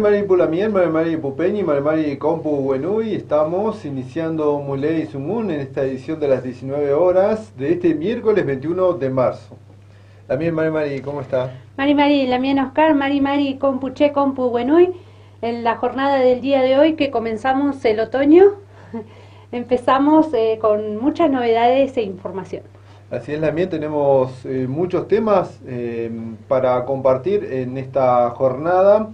Mari Pulamien, Mari Pupeñi, Mari Compu Buenui. Estamos iniciando Muley Sumun en esta edición de las 19 horas de este miércoles 21 de marzo. También Mari, ¿cómo está? Mari, Lamien Oscar, Mari Compu Che, Compu Buenui. En la jornada del día de hoy que comenzamos el otoño, empezamos con muchas novedades e información. Así es, Lamien, tenemos muchos temas para compartir en esta jornada.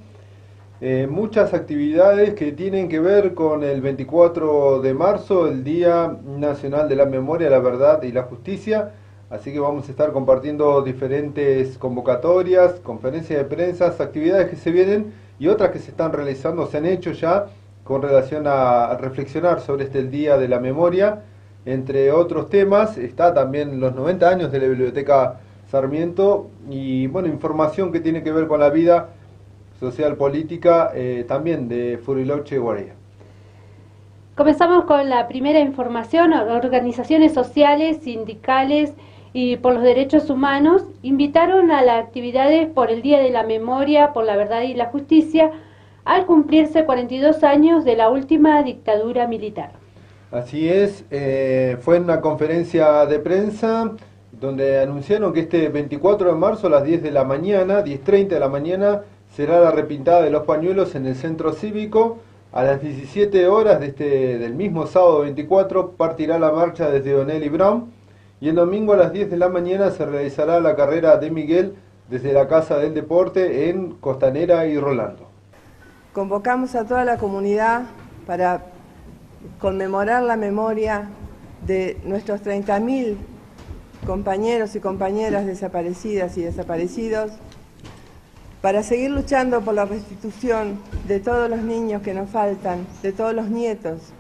Muchas actividades que tienen que ver con el 24 de marzo, el Día Nacional de la Memoria, la Verdad y la Justicia. Así que vamos a estar compartiendo diferentes convocatorias, conferencias de prensa, actividades que se vienen y otras que se están realizando, se han hecho ya con relación a reflexionar sobre el Día de la Memoria. Entre otros temas está también los 90 años de la Biblioteca Sarmiento y bueno, información que tiene que ver con la vida social política también de Furiloche Guardia. Comenzamos con la primera información. Organizaciones sociales, sindicales y por los derechos humanos invitaron a las actividades por el Día de la Memoria, por la Verdad y la Justicia al cumplirse 42 años de la última dictadura militar. Así es, fue en una conferencia de prensa donde anunciaron que este 24 de marzo a las 10 de la mañana, 10:30 de la mañana, será la repintada de los pañuelos en el centro cívico. A las 17 horas del mismo sábado 24 partirá la marcha desde O'Neill y Brown y el domingo a las 10 de la mañana se realizará la carrera de Miguel desde la Casa del Deporte en Costanera y Rolando. Convocamos a toda la comunidad para conmemorar la memoria de nuestros 30.000 compañeros y compañeras desaparecidas y desaparecidos, para seguir luchando por la restitución de todos los niños que nos faltan, de todos los nietos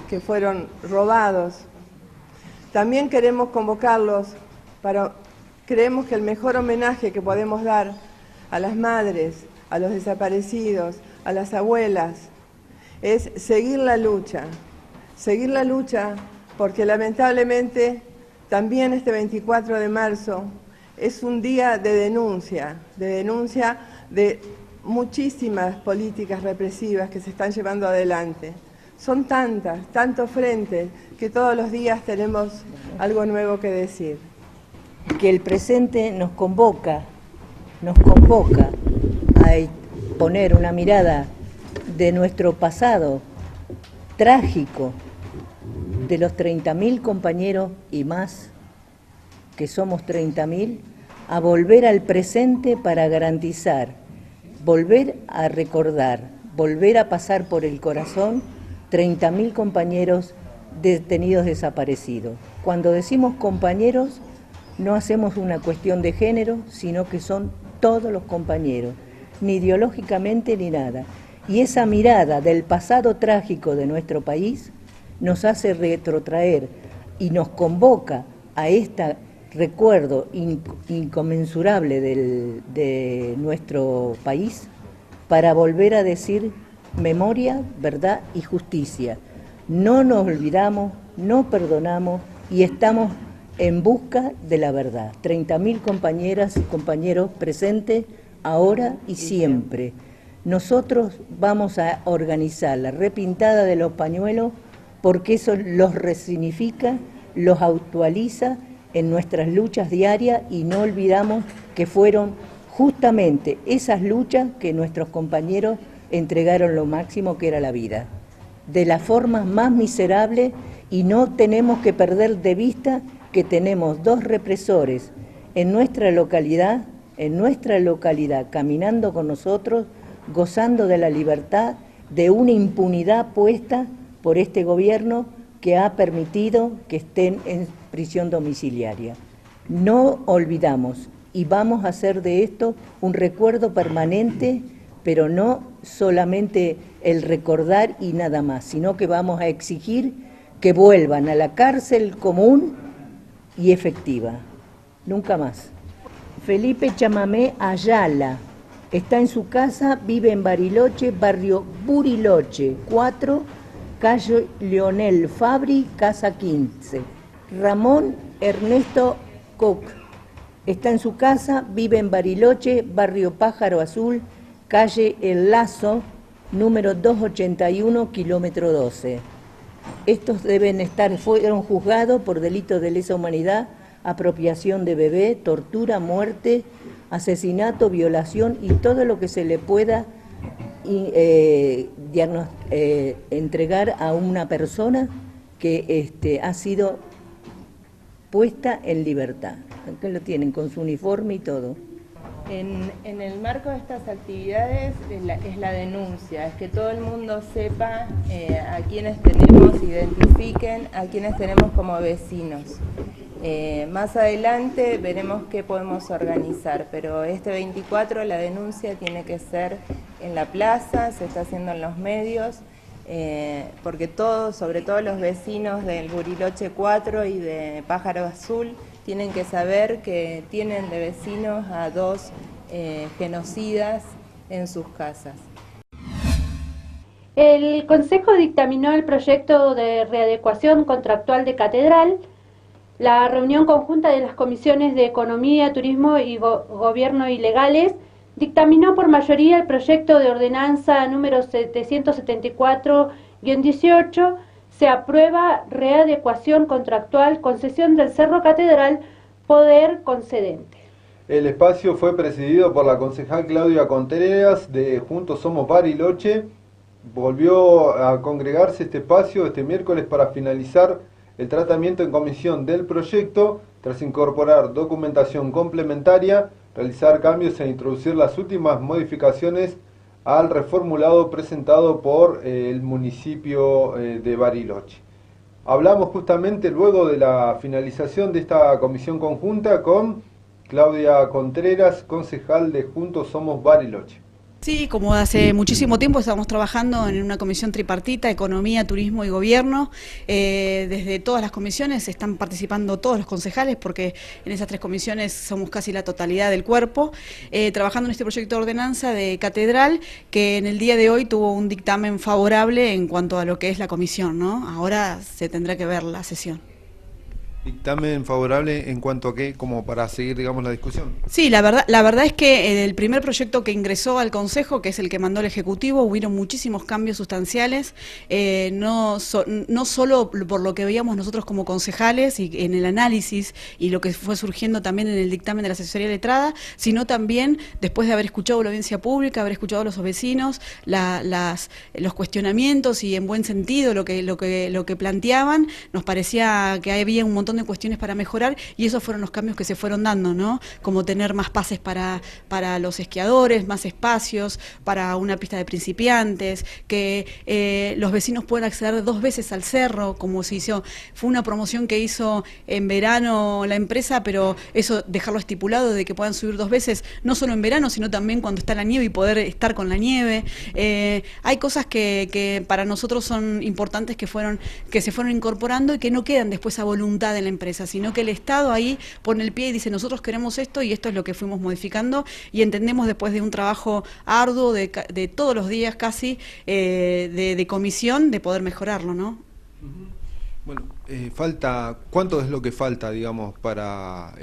que fueron robados. También queremos convocarlos creemos que el mejor homenaje que podemos dar a las madres, a los desaparecidos, a las abuelas, es seguir la lucha porque lamentablemente también este 24 de marzo es un día de denuncia de muchísimas políticas represivas que se están llevando adelante. Son tantos frentes, que todos los días tenemos algo nuevo que decir. Que el presente nos convoca a poner una mirada de nuestro pasado trágico, de los 30.000 compañeros y más, que somos 30.000, a volver al presente para garantizar, volver a recordar, volver a pasar por el corazón 30.000 compañeros detenidos desaparecidos. Cuando decimos compañeros, no hacemos una cuestión de género, sino que son todos los compañeros, ni ideológicamente ni nada. Y esa mirada del pasado trágico de nuestro país nos hace retrotraer y nos convoca a este recuerdo inconmensurable de nuestro país para volver a decir memoria, verdad y justicia. No nos olvidamos, no perdonamos y estamos en busca de la verdad. 30.000 compañeras y compañeros presentes ahora y siempre. Nosotros vamos a organizar la repintada de los pañuelos porque eso los resignifica, los actualiza en nuestras luchas diarias y no olvidamos que fueron justamente esas luchas que nuestros compañeros entregaron lo máximo que era la vida, de la forma más miserable, y no tenemos que perder de vista que tenemos dos represores en nuestra localidad, caminando con nosotros, gozando de la libertad, de una impunidad puesta por este gobierno que ha permitido que estén en prisión domiciliaria. No olvidamos y vamos a hacer de esto un recuerdo permanente, pero no solamente el recordar y nada más, sino que vamos a exigir que vuelvan a la cárcel común y efectiva. Nunca más. Felipe Chamamé Ayala está en su casa, vive en Bariloche, barrio Buriloche, 4, calle Leonel Fabri, casa 15. Ramón Ernesto Koch está en su casa, vive en Bariloche, barrio Pájaro Azul, calle El Lazo, número 281, kilómetro 12. Estos fueron juzgados por delitos de lesa humanidad, apropiación de bebé, tortura, muerte, asesinato, violación y todo lo que se le pueda entregar a una persona que ha sido puesta en libertad. Acá lo tienen con su uniforme y todo. En el marco de estas actividades es la denuncia, es que todo el mundo sepa a quienes tenemos, identifiquen a quienes tenemos como vecinos. Más adelante veremos qué podemos organizar, pero este 24 la denuncia tiene que ser en la plaza, se está haciendo en los medios, porque todos, sobre todo los vecinos del Buriloche 4 y de Pájaro Azul, tienen que saber que tienen de vecinos a dos genocidas en sus casas. El Consejo dictaminó el proyecto de readecuación contractual de Catedral. La reunión conjunta de las comisiones de Economía, Turismo y Gobierno y Legales dictaminó por mayoría el proyecto de ordenanza número 774-18. Se aprueba readecuación contractual, concesión del Cerro Catedral, poder concedente. El espacio fue presidido por la concejal Claudia Contreras de Juntos Somos Bariloche. Volvió a congregarse este espacio este miércoles para finalizar el tratamiento en comisión del proyecto, tras incorporar documentación complementaria, realizar cambios e introducir las últimas modificaciones al reformulado presentado por el municipio de Bariloche. Hablamos justamente luego de la finalización de esta comisión conjunta con Claudia Contreras, concejal de Juntos Somos Bariloche. Sí, como hace muchísimo tiempo estamos trabajando en una comisión tripartita, Economía, Turismo y Gobierno. Desde todas las comisiones están participando todos los concejales, porque en esas tres comisiones somos casi la totalidad del cuerpo, trabajando en este proyecto de ordenanza de Catedral, que en el día de hoy tuvo un dictamen favorable en cuanto a lo que es la comisión, ¿no? Ahora se tendrá que ver la sesión. ¿Dictamen favorable en cuanto a qué, como para seguir, digamos, la discusión? Sí, la verdad es que el primer proyecto que ingresó al Consejo, que es el que mandó el Ejecutivo, hubieron muchísimos cambios sustanciales, no solo por lo que veíamos nosotros como concejales y en el análisis y lo que fue surgiendo también en el dictamen de la asesoría letrada, sino también después de haber escuchado la audiencia pública, haber escuchado a los vecinos, los cuestionamientos y en buen sentido lo que planteaban, nos parecía que había un montón de cuestiones para mejorar y esos fueron los cambios que se fueron dando, ¿no? Como tener más pases para los esquiadores, más espacios para una pista de principiantes, que los vecinos puedan acceder 2 veces al cerro, como se hizo, fue una promoción que hizo en verano la empresa, pero eso dejarlo estipulado de que puedan subir 2 veces, no solo en verano, sino también cuando está la nieve y poder estar con la nieve. Hay cosas que para nosotros son importantes que se fueron incorporando y que no quedan después a voluntad de la empresa, sino que el Estado ahí pone el pie y dice nosotros queremos esto y esto es lo que fuimos modificando y entendemos después de un trabajo arduo de todos los días casi de comisión de poder mejorarlo, ¿no? Bueno, ¿cuánto es lo que falta, digamos, para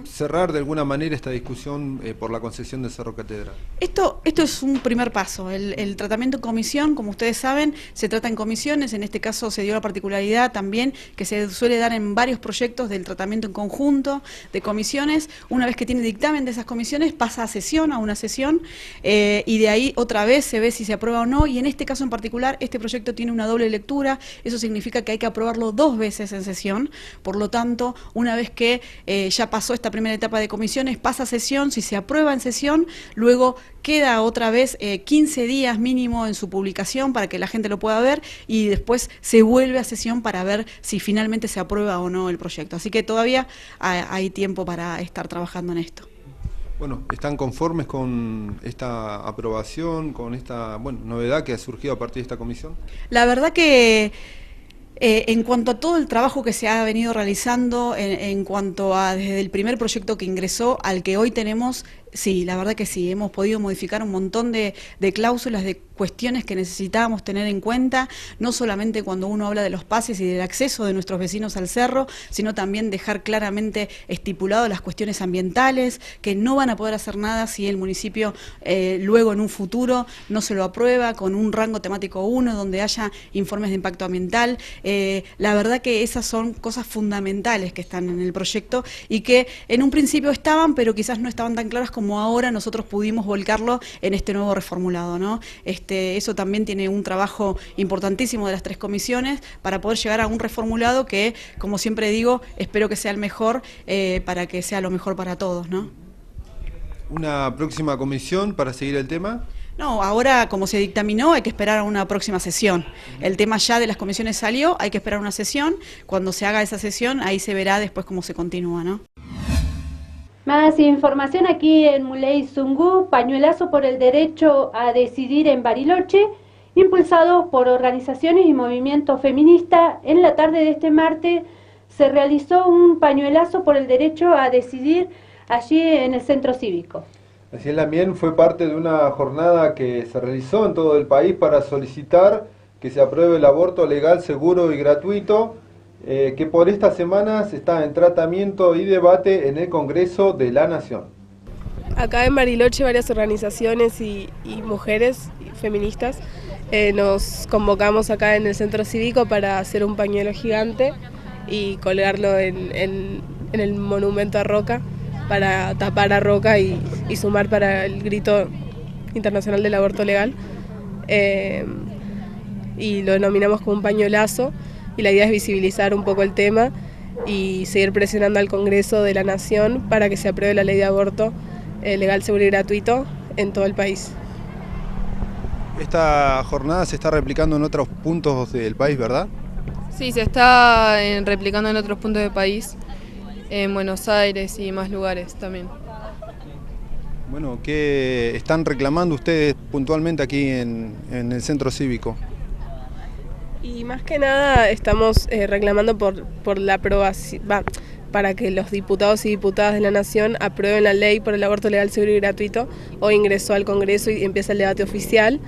cerrar de alguna manera esta discusión por la concesión del Cerro Catedral? Esto es un primer paso. El tratamiento en comisión, como ustedes saben, se trata en comisiones. En este caso se dio la particularidad también que se suele dar en varios proyectos del tratamiento en conjunto de comisiones. Una vez que tiene dictamen de esas comisiones, pasa a una sesión, y de ahí otra vez se ve si se aprueba o no. Y en este caso en particular, este proyecto tiene una doble lectura. Eso significa que hay que aprobarlo 2 veces en sesión, por lo tanto, una vez que ya pasó esta primera etapa de comisiones, pasa a sesión, si se aprueba en sesión, luego queda otra vez 15 días mínimo en su publicación para que la gente lo pueda ver y después se vuelve a sesión para ver si finalmente se aprueba o no el proyecto. Así que todavía hay tiempo para estar trabajando en esto. Bueno, ¿están conformes con esta aprobación, con esta novedad que ha surgido a partir de esta comisión? La verdad que en cuanto a todo el trabajo que se ha venido realizando, en cuanto a desde el primer proyecto que ingresó al que hoy tenemos, Sí, la verdad que sí, hemos podido modificar un montón de cláusulas, de cuestiones que necesitábamos tener en cuenta, no solamente cuando uno habla de los pases y del acceso de nuestros vecinos al cerro, sino también dejar claramente estipulado las cuestiones ambientales, que no van a poder hacer nada si el municipio luego en un futuro no se lo aprueba, con un rango temático 1, donde haya informes de impacto ambiental. La verdad que esas son cosas fundamentales que están en el proyecto y que en un principio estaban, pero quizás no estaban tan claras como ahora nosotros pudimos volcarlo en este nuevo reformulado, ¿no? Eso también tiene un trabajo importantísimo de las 3 comisiones para poder llegar a un reformulado que, como siempre digo, espero que sea el mejor para que sea lo mejor para todos, ¿no? ¿Una próxima comisión para seguir el tema? No, ahora como se dictaminó hay que esperar a una próxima sesión. El tema ya de las comisiones salió, hay que esperar una sesión. Cuando se haga esa sesión, ahí se verá después cómo se continúa, ¿no? Más información aquí en Muley Zungu, pañuelazo por el derecho a decidir en Bariloche, impulsado por organizaciones y movimientos feministas. En la tarde de este martes se realizó un pañuelazo por el derecho a decidir allí en el centro cívico. Así es, también fue parte de una jornada que se realizó en todo el país para solicitar que se apruebe el aborto legal, seguro y gratuito, que por estas semanas está en tratamiento y debate en el Congreso de la Nación. Acá en Bariloche varias organizaciones y mujeres feministas nos convocamos acá en el centro cívico para hacer un pañuelo gigante y colgarlo en el monumento a Roca, para tapar a Roca y sumar para el grito internacional del aborto legal. Y lo denominamos como un pañuelazo, y la idea es visibilizar un poco el tema y seguir presionando al Congreso de la Nación para que se apruebe la ley de aborto legal, seguro y gratuito en todo el país. Esta jornada se está replicando en otros puntos del país, ¿verdad? Sí, se está replicando en otros puntos del país, en Buenos Aires y más lugares también. Bueno, ¿qué están reclamando ustedes puntualmente aquí en el centro cívico? Y más que nada estamos reclamando por la aprobación, para que los diputados y diputadas de la Nación aprueben la ley por el aborto legal, seguro y gratuito. Hoy ingresó al Congreso y empieza el debate oficial.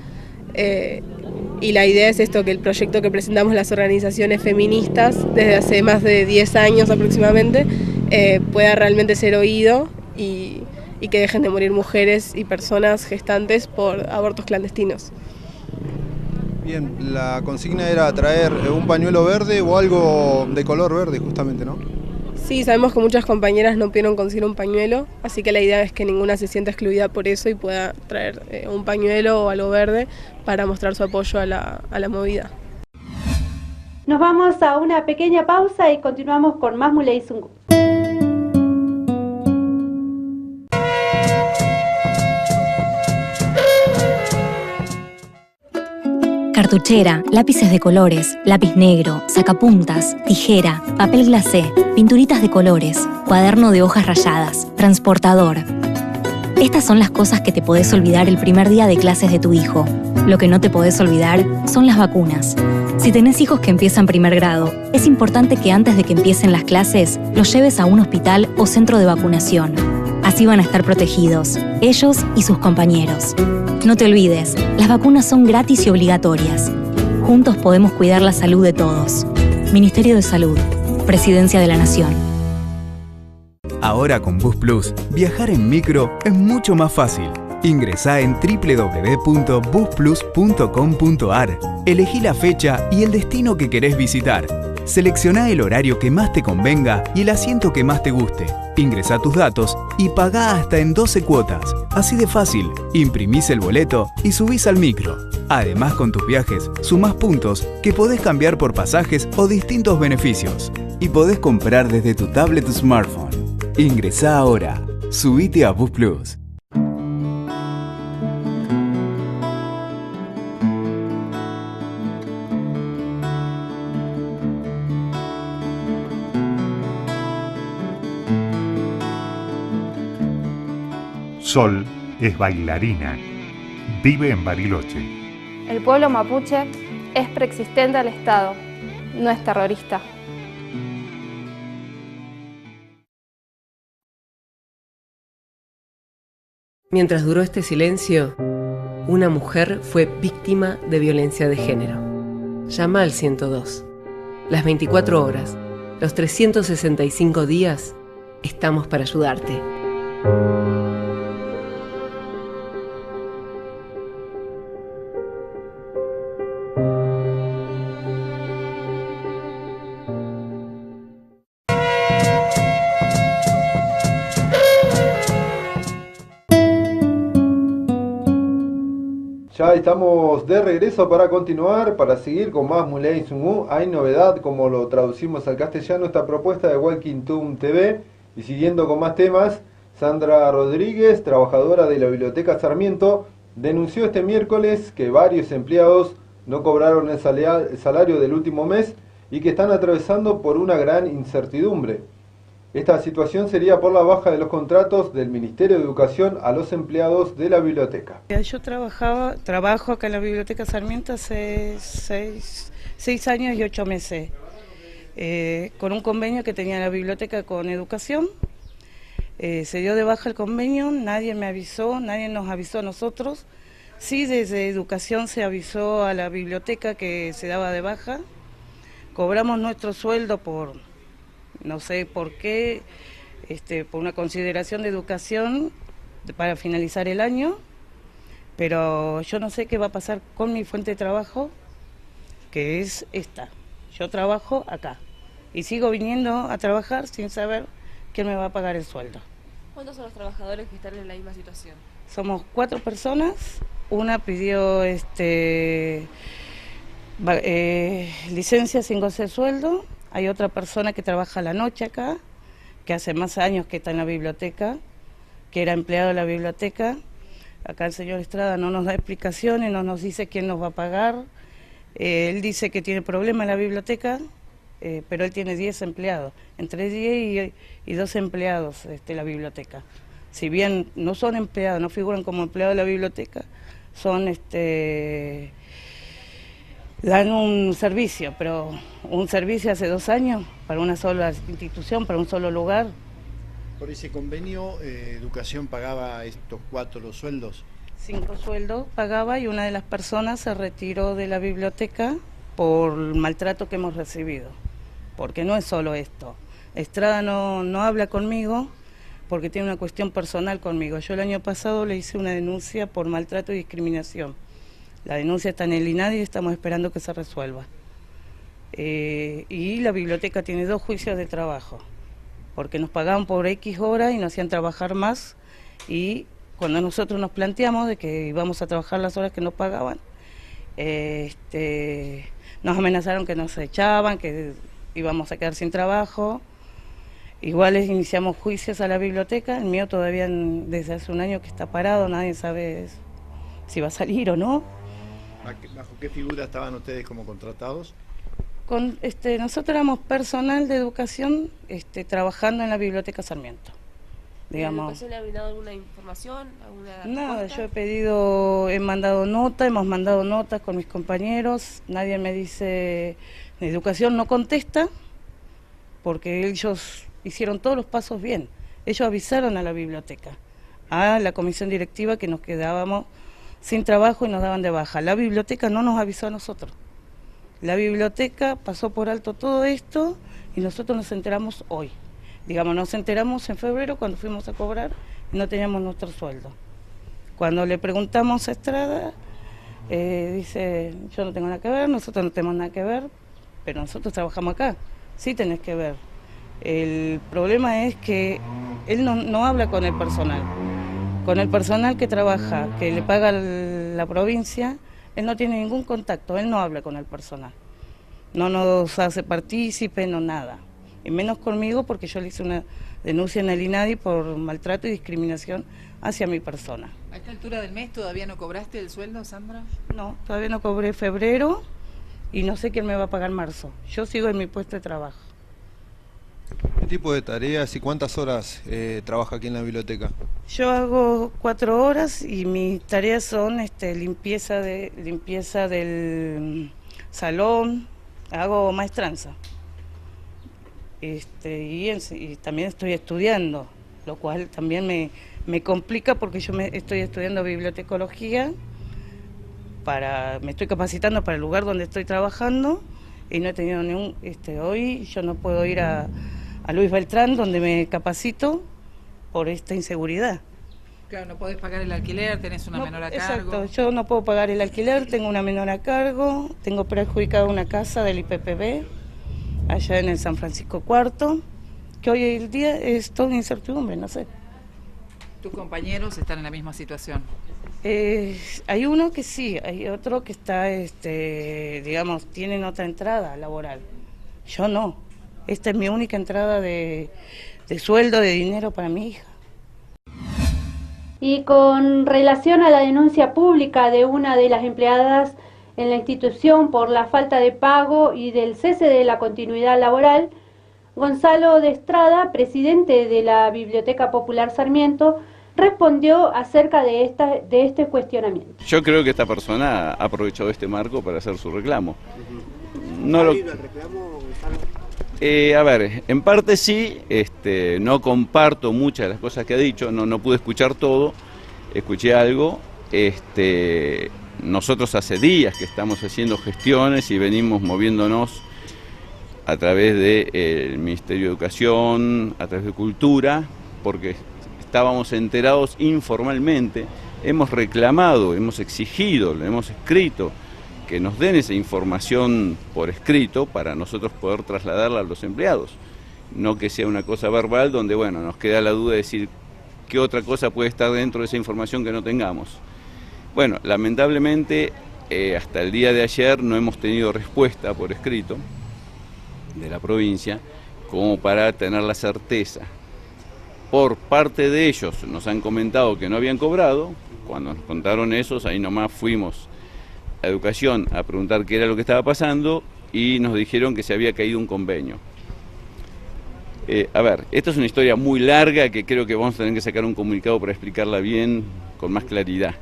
Y la idea es esto, que el proyecto que presentamos las organizaciones feministas desde hace más de 10 años aproximadamente pueda realmente ser oído y que dejen de morir mujeres y personas gestantes por abortos clandestinos. Bien, la consigna era traer un pañuelo verde o algo de color verde justamente, ¿no? Sí, sabemos que muchas compañeras no pudieron conseguir un pañuelo, así que la idea es que ninguna se sienta excluida por eso y pueda traer un pañuelo o algo verde para mostrar su apoyo a la movida. Nos vamos a una pequeña pausa y continuamos con más Muley Zungu. Cartuchera, lápices de colores, lápiz negro, sacapuntas, tijera, papel glacé, pinturitas de colores, cuaderno de hojas rayadas, transportador. Estas son las cosas que te podés olvidar el primer día de clases de tu hijo. Lo que no te podés olvidar son las vacunas. Si tenés hijos que empiezan primer grado, es importante que antes de que empiecen las clases, los lleves a un hospital o centro de vacunación. Así van a estar protegidos, ellos y sus compañeros. No te olvides, las vacunas son gratis y obligatorias. Juntos podemos cuidar la salud de todos. Ministerio de Salud, Presidencia de la Nación. Ahora con Bus Plus, viajar en micro es mucho más fácil. Ingresá en www.busplus.com.ar. Elegí la fecha y el destino que querés visitar. Seleccioná el horario que más te convenga y el asiento que más te guste. Ingresá tus datos y pagá hasta en 12 cuotas. Así de fácil, imprimís el boleto y subís al micro. Además, con tus viajes, sumás puntos que podés cambiar por pasajes o distintos beneficios. Y podés comprar desde tu tablet o smartphone. Ingresá ahora. Subite a Bus Plus. Sol es bailarina. Vive en Bariloche. El pueblo mapuche es preexistente al Estado, no es terrorista. Mientras duró este silencio, una mujer fue víctima de violencia de género. Llama al 102. Las 24 horas, los 365 días, estamos para ayudarte. Ya estamos de regreso para continuar, para seguir con más Muley Sungu. Hay novedad, como lo traducimos al castellano, esta propuesta de Walking Tomb TV. Y siguiendo con más temas, Sandra Rodríguez, trabajadora de la Biblioteca Sarmiento, denunció este miércoles que varios empleados no cobraron el salario del último mes y que están atravesando por una gran incertidumbre. Esta situación sería por la baja de los contratos del Ministerio de Educación a los empleados de la biblioteca. Yo trabajo acá en la Biblioteca Sarmiento hace 6 años y 8 meses, con un convenio que tenía la biblioteca con Educación. Se dio de baja el convenio, nadie me avisó, nadie nos avisó a nosotros. Sí, desde Educación se avisó a la biblioteca que se daba de baja. Cobramos nuestro sueldo por... no sé por qué, por una consideración de Educación para finalizar el año, pero yo no sé qué va a pasar con mi fuente de trabajo, que es esta. Yo trabajo acá y sigo viniendo a trabajar sin saber quién me va a pagar el sueldo. ¿Cuántos son los trabajadores que están en la misma situación? Somos 4 personas, una pidió licencia sin goce de sueldo. Hay otra persona que trabaja a la noche acá, que hace más años que está en la biblioteca, que era empleado de la biblioteca. Acá el señor Estrada no nos da explicaciones, no nos dice quién nos va a pagar. Él dice que tiene problemas en la biblioteca, pero él tiene 10 empleados, entre 10 y 12 empleados la biblioteca. Si bien no son empleados, no figuran como empleados de la biblioteca, son dan un servicio, pero un servicio hace 2 años para una sola institución, para un solo lugar. Por ese convenio, Educación pagaba estos 4 sueldos. 5 sueldos pagaba y una de las personas se retiró de la biblioteca por el maltrato que hemos recibido. Porque no es solo esto. Estrada no habla conmigo porque tiene una cuestión personal conmigo. Yo el año pasado le hice una denuncia por maltrato y discriminación. La denuncia está en el INADI y estamos esperando que se resuelva. Y la biblioteca tiene 2 juicios de trabajo, porque nos pagaban por X horas y nos hacían trabajar más, y cuando nosotros nos planteamos de que íbamos a trabajar las horas que nos pagaban, nos amenazaron que nos echaban, que íbamos a quedar sin trabajo. Igual iniciamos juicios a la biblioteca, el mío todavía desde hace un año que está parado, nadie sabe si va a salir o no. ¿Bajo qué figura estaban ustedes como contratados? Nosotros éramos personal de Educación trabajando en la Biblioteca Sarmiento. Digamos. ¿Educación le ha brindado alguna información? Nada, yo he mandado notas, hemos mandado notas con mis compañeros, nadie me dice, Educación no contesta, porque ellos hicieron todos los pasos bien. Ellos avisaron a la biblioteca, a la comisión directiva, que nos quedábamos sin trabajo y nos daban de baja. La biblioteca no nos avisó a nosotros. La biblioteca pasó por alto todo esto y nosotros nos enteramos hoy. Digamos, nos enteramos en febrero cuando fuimos a cobrar y no teníamos nuestro sueldo. Cuando le preguntamos a Estrada, dice, yo no tengo nada que ver, nosotros no tenemos nada que ver, pero nosotros trabajamos acá, sí tenés que ver. El problema es que él no habla con el personal. Con el personal que trabaja, que le paga la provincia, él no tiene ningún contacto, él no habla con el personal. No nos hace partícipe, no nada. Y menos conmigo, porque yo le hice una denuncia en el INADI por maltrato y discriminación hacia mi persona. ¿A esta altura del mes todavía no cobraste el sueldo, Sandra? No, todavía no cobré febrero y no sé quién me va a pagar marzo. Yo sigo en mi puesto de trabajo. ¿Qué tipo de tareas y cuántas horas trabaja aquí en la biblioteca? Yo hago 4 horas y mis tareas son limpieza del salón, hago maestranza. Y también estoy estudiando, lo cual también me me complica porque yo estoy estudiando bibliotecología, me estoy capacitando para el lugar donde estoy trabajando y no he tenido hoy yo no puedo ir a Luis Beltrán donde me capacito por esta inseguridad. Claro, no podés pagar el alquiler, tenés una menor a cargo. Exacto, yo no puedo pagar el alquiler, tengo una menor a cargo, tengo perjudicada una casa del IPPB, allá en el San Francisco IV, que hoy el día es toda incertidumbre, no sé. ¿Tus compañeros están en la misma situación? Hay uno que sí, hay otro que está, digamos, tienen otra entrada laboral. Yo no. Esta es mi única entrada de sueldo, de dinero para mi hija. Y con relación a la denuncia pública de una de las empleadas en la institución por la falta de pago y del cese de la continuidad laboral, Gonzalo de Estrada, presidente de la Biblioteca Popular Sarmiento, respondió acerca de este cuestionamiento. Yo creo que esta persona ha aprovechado este marco para hacer su reclamo. ¿Ha habido el reclamo, Gonzalo? A ver, en parte sí, no comparto muchas de las cosas que ha dicho, no pude escuchar todo, escuché algo. Nosotros hace días que estamos haciendo gestiones y venimos moviéndonos a través del Ministerio de Educación, a través de Cultura, porque estábamos enterados informalmente, hemos reclamado, hemos exigido, le hemos escrito que nos den esa información por escrito para nosotros poder trasladarla a los empleados. No que sea una cosa verbal donde, bueno, nos queda la duda de decir qué otra cosa puede estar dentro de esa información que no tengamos. Bueno, lamentablemente hasta el día de ayer no hemos tenido respuesta por escrito de la provincia como para tener la certeza. Por parte de ellos nos han comentado que no habían cobrado. Cuando nos contaron esos, ahí nomás fuimos a Educación a preguntar qué era lo que estaba pasando y nos dijeron que se había caído un convenio. A ver, esta es una historia muy larga que creo que vamos a tener que sacar un comunicado para explicarla bien, con más claridad.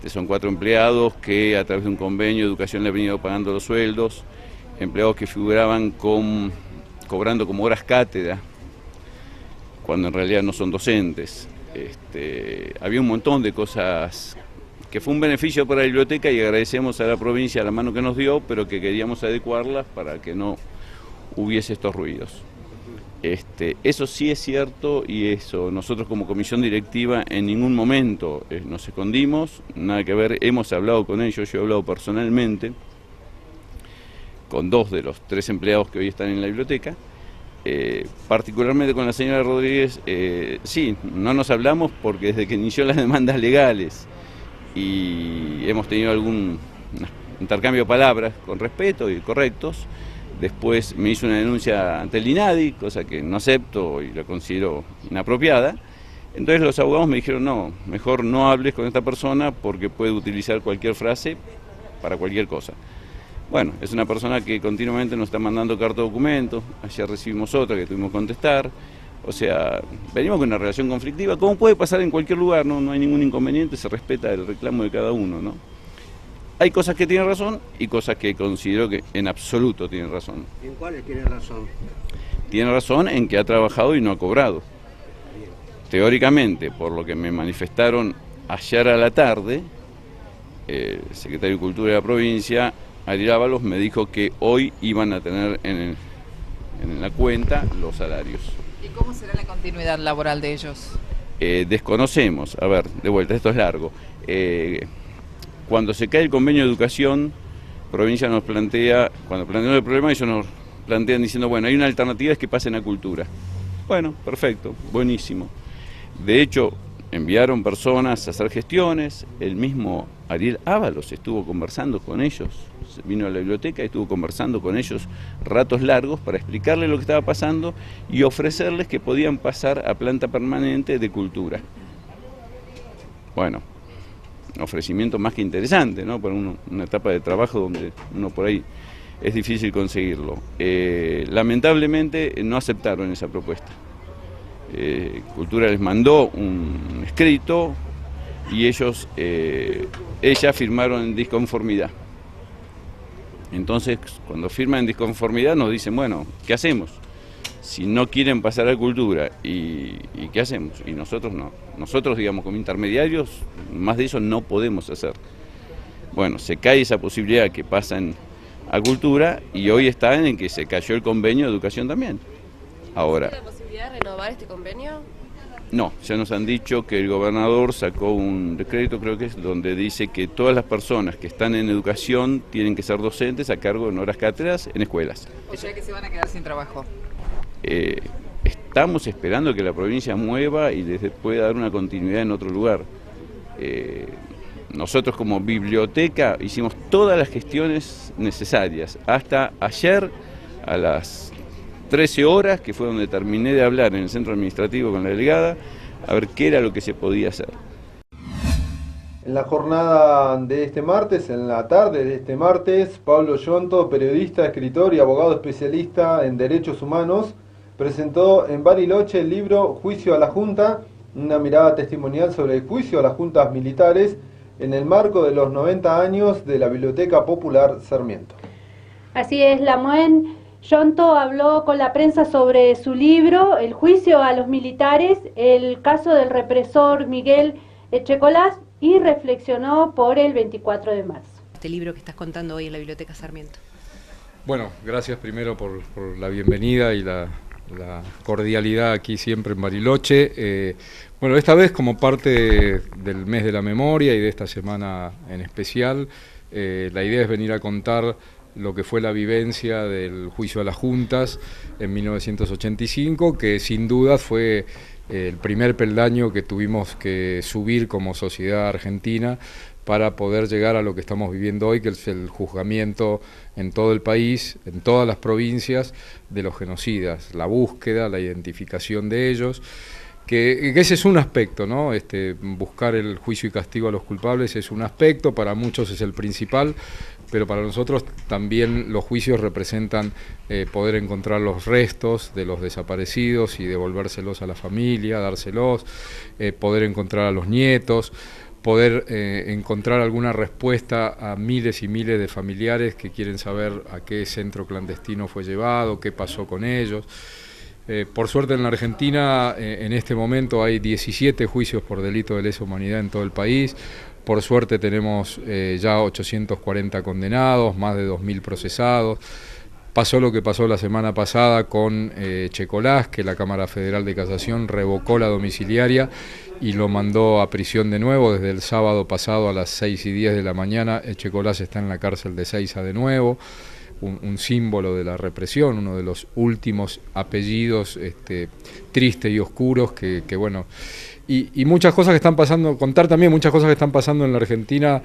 Son 4 empleados que a través de un convenio de Educación le han venido pagando los sueldos, empleados que figuraban cobrando como horas cátedra, cuando en realidad no son docentes. Había un montón de cosas que fue un beneficio para la biblioteca y agradecemos a la provincia la mano que nos dio, pero que queríamos adecuarlas para que no hubiese estos ruidos. Eso sí es cierto y eso, nosotros como comisión directiva en ningún momento nos escondimos, nada que ver, hemos hablado con ellos, yo he hablado personalmente con 2 de los 3 empleados que hoy están en la biblioteca, particularmente con la señora Rodríguez, sí, no nos hablamos porque desde que inició las demandas legales y hemos tenido algún intercambio de palabras con respeto y correctos. Después me hizo una denuncia ante el INADI, cosa que no acepto y la considero inapropiada. Entonces los abogados me dijeron, no, mejor no hables con esta persona porque puede utilizar cualquier frase para cualquier cosa. Bueno, es una persona que continuamente nos está mandando carta de documento, ayer recibimos otra que tuvimos que contestar. O sea, venimos con una relación conflictiva, como puede pasar en cualquier lugar, no hay ningún inconveniente, se respeta el reclamo de cada uno, ¿no? Hay cosas que tienen razón y cosas que considero que en absoluto tienen razón. ¿En cuáles tiene razón? Tiene razón en que ha trabajado y no ha cobrado. Teóricamente, por lo que me manifestaron ayer a la tarde, el secretario de Cultura de la provincia, Ariel Ábalos, me dijo que hoy iban a tener en la cuenta los salarios. ¿Y cómo será la continuidad laboral de ellos? Desconocemos, a ver, de vuelta, esto es largo. Cuando se cae el convenio de educación, provincia nos plantea, cuando planteamos el problema, ellos nos plantean diciendo, bueno, hay una alternativa, es que pasen a cultura. Bueno, perfecto, buenísimo. De hecho, enviaron personas a hacer gestiones, el mismo Ariel Ábalos estuvo conversando con ellos, vino a la biblioteca y estuvo conversando con ellos ratos largos para explicarles lo que estaba pasando y ofrecerles que podían pasar a planta permanente de cultura. Bueno, ofrecimiento más que interesante, ¿no? Para una etapa de trabajo donde uno por ahí es difícil conseguirlo. Lamentablemente no aceptaron esa propuesta. Cultura les mandó un escrito y ellas firmaron en disconformidad. Entonces, cuando firman en disconformidad nos dicen, bueno, ¿qué hacemos? Si no quieren pasar a cultura, ¿y qué hacemos? Y nosotros no. Nosotros, digamos, como intermediarios, más de eso no podemos hacer. Bueno, se cae esa posibilidad que pasan a cultura y hoy está en que se cayó el convenio de educación también. Ahora, ¿Tiene la posibilidad de renovar este convenio? no, ya nos han dicho que el gobernador sacó un decreto, creo que es, donde dice que todas las personas que están en educación tienen que ser docentes a cargo en horas cátedras en escuelas. O sea que se van a quedar sin trabajo. Estamos esperando que la provincia mueva y les pueda dar una continuidad en otro lugar. Nosotros como biblioteca hicimos todas las gestiones necesarias. Hasta ayer a las 13 horas, que fue donde terminé de hablar en el centro administrativo con la delegada, a ver qué era lo que se podía hacer. En la jornada de este martes, en la tarde de este martes, Pablo Yonto, periodista, escritor y abogado especialista en derechos humanos, presentó en Bariloche el libro Juicio a la Junta, una mirada testimonial sobre el juicio a las juntas militares en el marco de los 90 años de la Biblioteca Popular Sarmiento. Así es, Lamoen Yonto habló con la prensa sobre su libro, El juicio a los militares, el caso del represor Miguel Echecolás, y reflexionó por el 24 de marzo. Este libro que estás contando hoy en la Biblioteca Sarmiento. Bueno, gracias primero por la bienvenida y la cordialidad aquí siempre en Bariloche. Bueno, esta vez como parte del mes de la memoria y de esta semana en especial, la idea es venir a contar lo que fue la vivencia del juicio a las juntas en 1985, que sin duda fue el primer peldaño que tuvimos que subir como sociedad argentina para poder llegar a lo que estamos viviendo hoy, que es el juzgamiento en todo el país, en todas las provincias, de los genocidas, la búsqueda, la identificación de ellos, que ese es un aspecto, ¿no? Buscar el juicio y castigo a los culpables es un aspecto, para muchos es el principal, pero para nosotros también los juicios representan poder encontrar los restos de los desaparecidos y devolvérselos a la familia, dárselos, poder encontrar a los nietos, poder encontrar alguna respuesta a miles y miles de familiares que quieren saber a qué centro clandestino fue llevado, qué pasó con ellos. Por suerte en la Argentina en este momento hay 17 juicios por delito de lesa humanidad en todo el país. Por suerte tenemos ya 840 condenados, más de 2.000 procesados. Pasó lo que pasó la semana pasada con Echecolás, que la Cámara Federal de Casación revocó la domiciliaria y lo mandó a prisión de nuevo. Desde el sábado pasado a las 6:10 de la mañana, Echecolás está en la cárcel de Seiza de nuevo. Un símbolo de la represión, uno de los últimos apellidos tristes y oscuros que bueno, y muchas cosas que están pasando, contar también muchas cosas que están pasando en la Argentina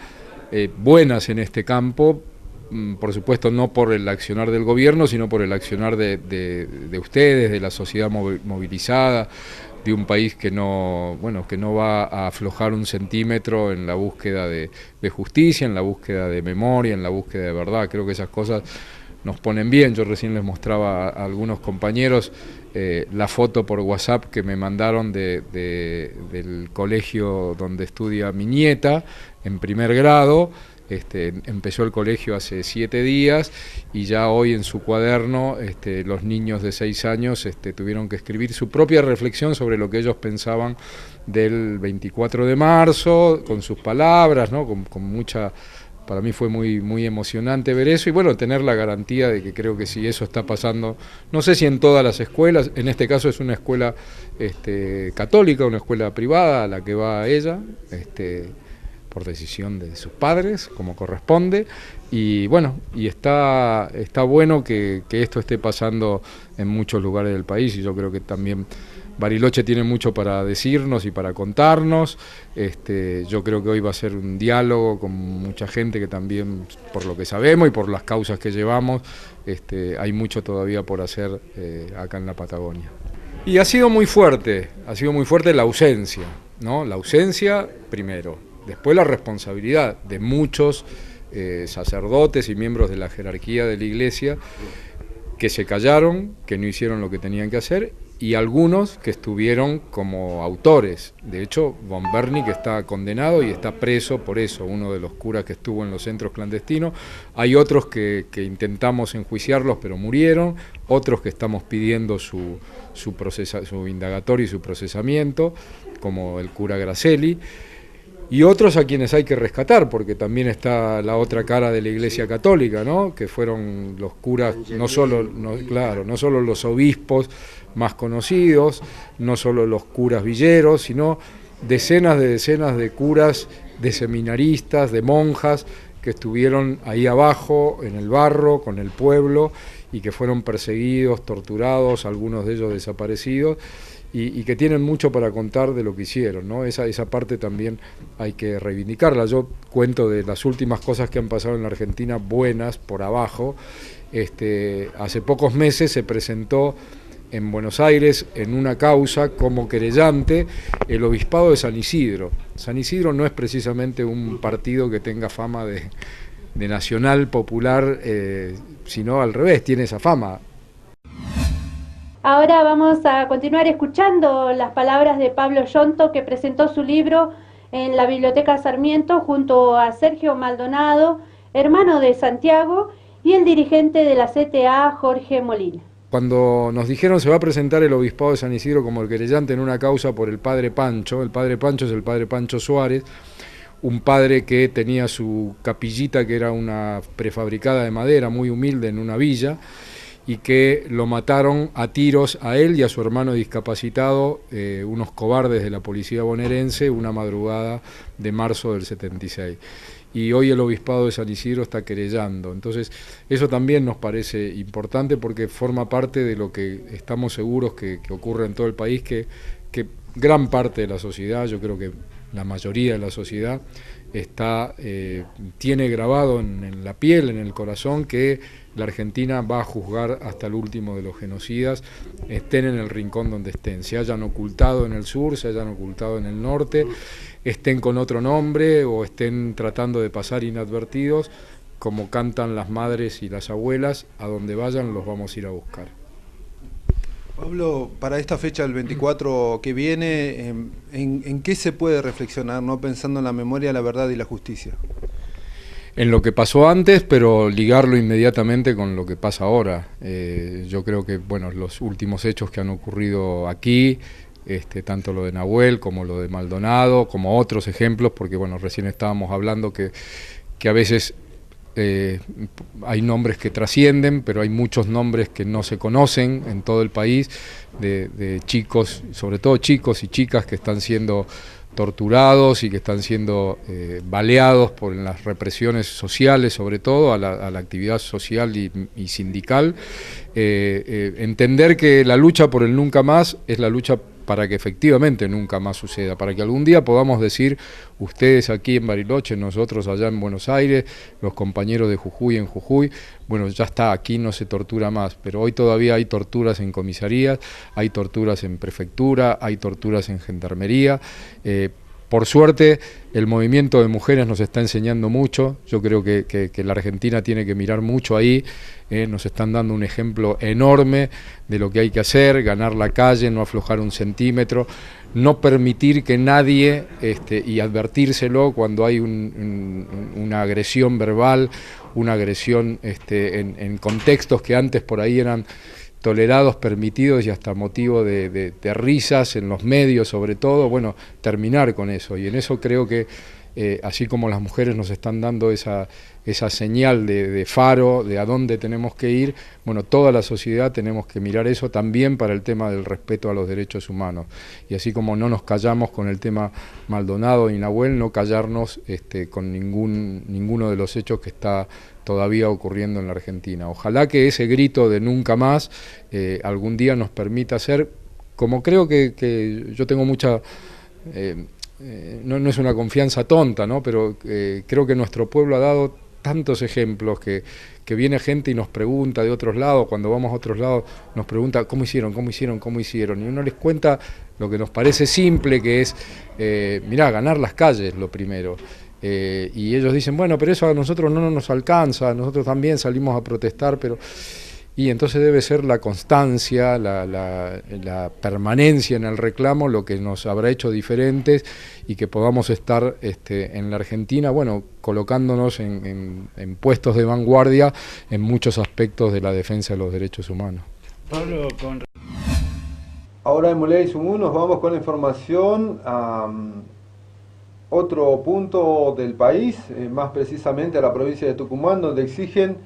buenas en este campo, por supuesto no por el accionar del gobierno, sino por el accionar de ustedes, de la sociedad movilizada, de un país que no va a aflojar un centímetro en la búsqueda de justicia, en la búsqueda de memoria, en la búsqueda de verdad. Creo que esas cosas nos ponen bien. Yo recién les mostraba a algunos compañeros la foto por WhatsApp que me mandaron del colegio donde estudia mi nieta en primer grado. Empezó el colegio hace 7 días y ya hoy en su cuaderno los niños de 6 años tuvieron que escribir su propia reflexión sobre lo que ellos pensaban del 24 de marzo, con sus palabras, ¿no? Con mucha... Para mí fue muy emocionante ver eso y bueno, tener la garantía de que creo que si eso está pasando, no sé si en todas las escuelas, en este caso es una escuela católica, una escuela privada a la que va ella, por decisión de sus padres, como corresponde, y bueno, y está bueno que esto esté pasando en muchos lugares del país, y yo creo que también Bariloche tiene mucho para decirnos y para contarnos. Yo creo que hoy va a ser un diálogo con mucha gente que también, por lo que sabemos y por las causas que llevamos, hay mucho todavía por hacer acá en la Patagonia. Y ha sido muy fuerte la ausencia, ¿no? La ausencia primero, después la responsabilidad de muchos sacerdotes y miembros de la jerarquía de la Iglesia que se callaron, que no hicieron lo que tenían que hacer, y algunos que estuvieron como autores. De hecho, von Berny, que está condenado y está preso por eso, uno de los curas que estuvo en los centros clandestinos. Hay otros que intentamos enjuiciarlos, pero murieron, otros que estamos pidiendo su indagatorio y su procesamiento, como el cura Gracelli, y otros a quienes hay que rescatar, porque también está la otra cara de la Iglesia Católica, ¿no? Que fueron los curas, no solo los obispos más conocidos, no solo los curas villeros, sino decenas de curas, de seminaristas, de monjas, que estuvieron ahí abajo, en el barro, con el pueblo, y que fueron perseguidos, torturados, algunos de ellos desaparecidos, y que tienen mucho para contar de lo que hicieron, ¿no? Esa parte también hay que reivindicarla. Yo cuento de las últimas cosas que han pasado en la Argentina, buenas, por abajo. Hace pocos meses se presentó en Buenos Aires, en una causa, como querellante, el Obispado de San Isidro. San Isidro no es precisamente un partido que tenga fama de nacional popular, sino al revés, tiene esa fama. Ahora vamos a continuar escuchando las palabras de Pablo Yonto, que presentó su libro en la Biblioteca Sarmiento junto a Sergio Maldonado, hermano de Santiago, y el dirigente de la CTA, Jorge Molina. Cuando nos dijeron se va a presentar el Obispado de San Isidro como el querellante en una causa por el padre Pancho es el padre Pancho Suárez, un padre que tenía su capillita, que era una prefabricada de madera muy humilde en una villa, y que lo mataron a tiros a él y a su hermano discapacitado, unos cobardes de la policía bonaerense, una madrugada de marzo del 76. Y hoy el Obispado de San Isidro está querellando. Entonces, eso también nos parece importante porque forma parte de lo que estamos seguros que ocurre en todo el país, que gran parte de la sociedad, yo creo que la mayoría de la sociedad, tiene grabado en la piel, en el corazón, que la Argentina va a juzgar hasta el último de los genocidas, estén en el rincón donde estén, se hayan ocultado en el sur, se hayan ocultado en el norte, estén con otro nombre o estén tratando de pasar inadvertidos, como cantan las madres y las abuelas, a donde vayan los vamos a ir a buscar. Pablo, para esta fecha del 24 que viene, ¿en qué se puede reflexionar, no pensando en la memoria, la verdad y la justicia? En lo que pasó antes, pero ligarlo inmediatamente con lo que pasa ahora. Yo creo que los últimos hechos que han ocurrido aquí, tanto lo de Nahuel como lo de Maldonado, como otros ejemplos, porque recién estábamos hablando que a veces hay nombres que trascienden, pero hay muchos nombres que no se conocen en todo el país, de chicos, sobre todo chicos y chicas que están siendo torturados y que están siendo baleados por las represiones sociales, sobre todo a la actividad social y sindical. Entender que la lucha por el nunca más es la lucha para que efectivamente nunca más suceda, para que algún día podamos decir, ustedes aquí en Bariloche, nosotros allá en Buenos Aires, los compañeros de Jujuy en Jujuy, ya está, aquí no se tortura más, pero hoy todavía hay torturas en comisarías, hay torturas en prefectura, hay torturas en gendarmería. Por suerte, el movimiento de mujeres nos está enseñando mucho. Yo creo que la Argentina tiene que mirar mucho ahí. Nos están dando un ejemplo enorme de lo que hay que hacer, ganar la calle, no aflojar un centímetro, no permitir que nadie, y advertírselo cuando hay una agresión verbal, una agresión en contextos que antes por ahí eran tolerados, permitidos y hasta motivo de risas en los medios sobre todo, terminar con eso. Y en eso creo que así como las mujeres nos están dando esa señal de faro de a dónde tenemos que ir, toda la sociedad tenemos que mirar eso también para el tema del respeto a los derechos humanos. Y así como no nos callamos con el tema Maldonado y Nahuel, no callarnos con ninguno de los hechos que está todavía ocurriendo en la Argentina. Ojalá que ese grito de nunca más algún día nos permita hacer, como creo que yo tengo mucha... no es una confianza tonta, ¿no? Pero creo que nuestro pueblo ha dado tantos ejemplos que viene gente y nos pregunta de otros lados, cuando vamos a otros lados nos pregunta ¿cómo hicieron? Y uno les cuenta lo que nos parece simple, que es, ganar las calles lo primero. Y ellos dicen, pero eso a nosotros no nos alcanza, nosotros también salimos a protestar, pero... y entonces debe ser la constancia, la permanencia en el reclamo lo que nos habrá hecho diferentes y que podamos estar en la Argentina, bueno, colocándonos en puestos de vanguardia en muchos aspectos de la defensa de los derechos humanos. Pablo, Ahora en Muley Sumú nos vamos con la información a otro punto del país, más precisamente a la provincia de Tucumán, donde exigen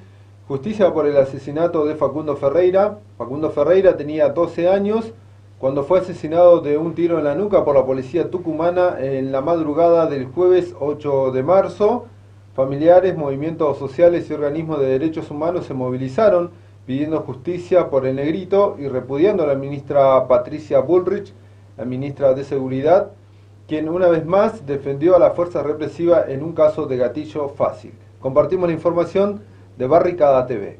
justicia por el asesinato de Facundo Ferreira. Facundo Ferreira tenía 12 años cuando fue asesinado de un tiro en la nuca por la policía tucumana en la madrugada del jueves 8 de marzo. Familiares, movimientos sociales y organismos de derechos humanos se movilizaron pidiendo justicia por el negrito y repudiando a la ministra Patricia Bullrich, la ministra de Seguridad, quien una vez más defendió a la fuerza represiva en un caso de gatillo fácil. Compartimos la información de Barricada TV.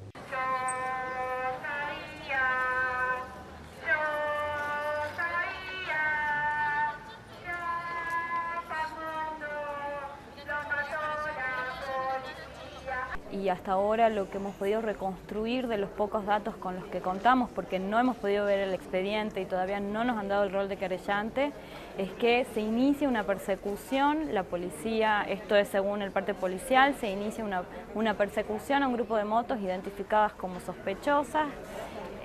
Y hasta ahora lo que hemos podido reconstruir de los pocos datos con los que contamos, porque no hemos podido ver el expediente y todavía no nos han dado el rol de querellante, es que se inicia una persecución, la policía, esto es según el parte policial, se inicia una persecución a un grupo de motos identificadas como sospechosas.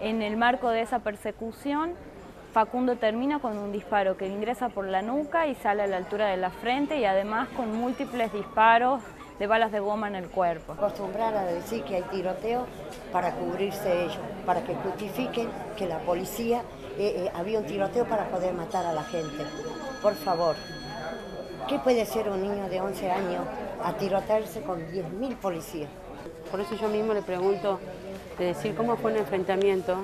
En el marco de esa persecución, Facundo termina con un disparo que ingresa por la nuca y sale a la altura de la frente y además con múltiples disparos de balas de goma en el cuerpo. Acostumbrar a decir que hay tiroteo para cubrirse ellos, para que justifiquen que la policía había un tiroteo para poder matar a la gente. Por favor, ¿qué puede ser un niño de 11 años a tirotearse con 10.000 policías? Por eso yo mismo le pregunto, de decir cómo fue el enfrentamiento,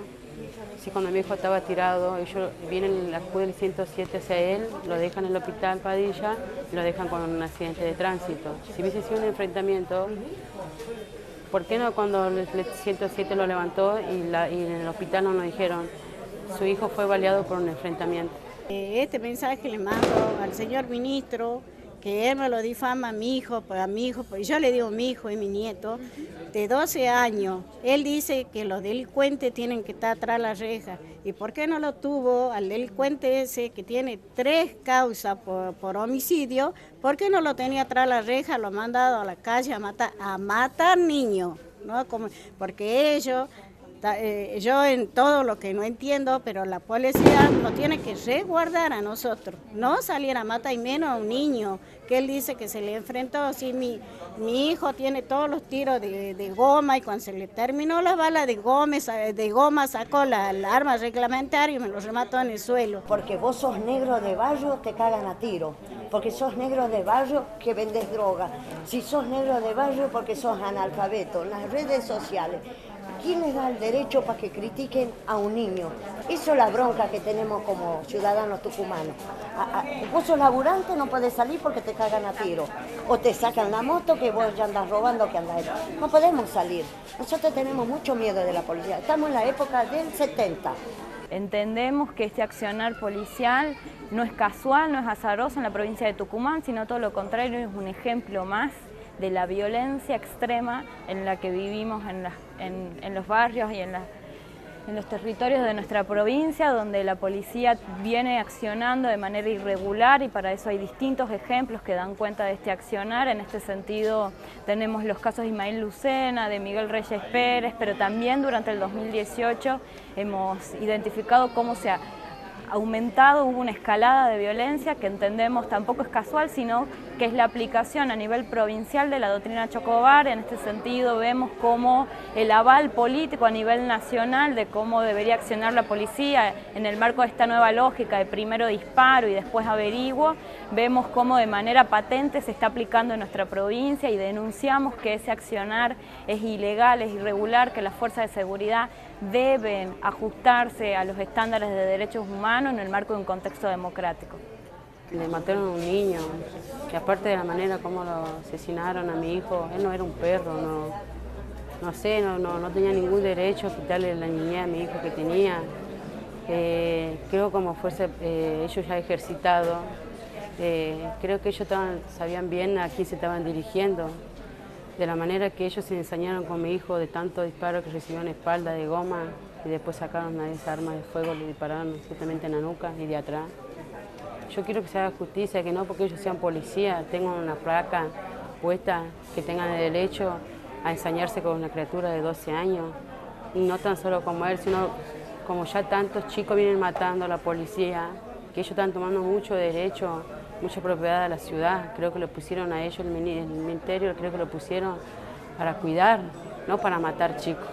si cuando mi hijo estaba tirado, ellos vienen, acuden el 107 hacia él, lo dejan en el hospital Padilla y lo dejan con un accidente de tránsito. Si hubiese sido un enfrentamiento, ¿por qué no cuando el 107 lo levantó y en el hospital no nos dijeron, su hijo fue baleado por un enfrentamiento? Este mensaje le mando al señor ministro, que él me lo difama a mi hijo, pues yo le digo mi hijo y mi nieto, de 12 años. Él dice que los delincuentes tienen que estar atrás de la reja. ¿Y por qué no lo tuvo al delincuente ese que tiene 3 causas por homicidio? ¿Por qué no lo tenía atrás de la reja? Lo ha mandado a la calle a matar niños, ¿no? Porque ellos... yo en todo lo que no entiendo, pero la policía nos tiene que resguardar a nosotros, no salir a matar y menos a un niño que él dice que se le enfrentó. Si mi hijo tiene todos los tiros de goma y cuando se le terminó la bala de goma sacó la arma reglamentaria y me lo remató en el suelo. Porque vos sos negro de barrio, te cagan a tiro. Porque sos negro de barrio que vendes droga. Si sos negro de barrio porque sos analfabeto. En las redes sociales, ¿quién les da el derecho para que critiquen a un niño? Eso es la bronca que tenemos como ciudadanos tucumanos. Vos sos laburante, no podés salir porque te cagan a tiro. O te sacan la moto que vos ya andás robando, que andás... No podemos salir. Nosotros tenemos mucho miedo de la policía. Estamos en la época del 70. Entendemos que este accionar policial no es casual, no es azaroso en la provincia de Tucumán, sino todo lo contrario, es un ejemplo más de la violencia extrema en la que vivimos en los barrios y en los territorios de nuestra provincia, donde la policía viene accionando de manera irregular y para eso hay distintos ejemplos que dan cuenta de este accionar. En este sentido tenemos los casos de Ismael Lucena, de Miguel Reyes Pérez, pero también durante el 2018 hemos identificado cómo se ha aumentado, hubo una escalada de violencia que entendemos tampoco es casual, sino que es la aplicación a nivel provincial de la doctrina Chocobar. En este sentido vemos cómo el aval político a nivel nacional de cómo debería accionar la policía en el marco de esta nueva lógica de primero disparo y después averiguo, vemos cómo de manera patente se está aplicando en nuestra provincia y denunciamos que ese accionar es ilegal, es irregular, que las fuerzas de seguridad deben ajustarse a los estándares de derechos humanos en el marco de un contexto democrático. Le mataron a un niño, que aparte de la manera como lo asesinaron a mi hijo, él no era un perro, no tenía ningún derecho a quitarle la niñez a mi hijo que tenía. Creo como fuerza, ellos ya ejercitado, creo que ellos sabían bien a quién se estaban dirigiendo. de la manera que ellos se ensañaron con mi hijo, de tanto disparo que recibió en la espalda de goma y después sacaron a esa arma de fuego, le dispararon justamente en la nuca y de atrás. Yo quiero que se haga justicia, que no porque ellos sean policías, tengan una placa puesta, que tengan el derecho a ensañarse con una criatura de 12 años, y no tan solo como él, sino como ya tantos chicos vienen matando a la policía, que ellos están tomando mucho derecho, mucha propiedad de la ciudad. Creo que lo pusieron a ellos, el ministerio, creo que lo pusieron para cuidar, no para matar chicos.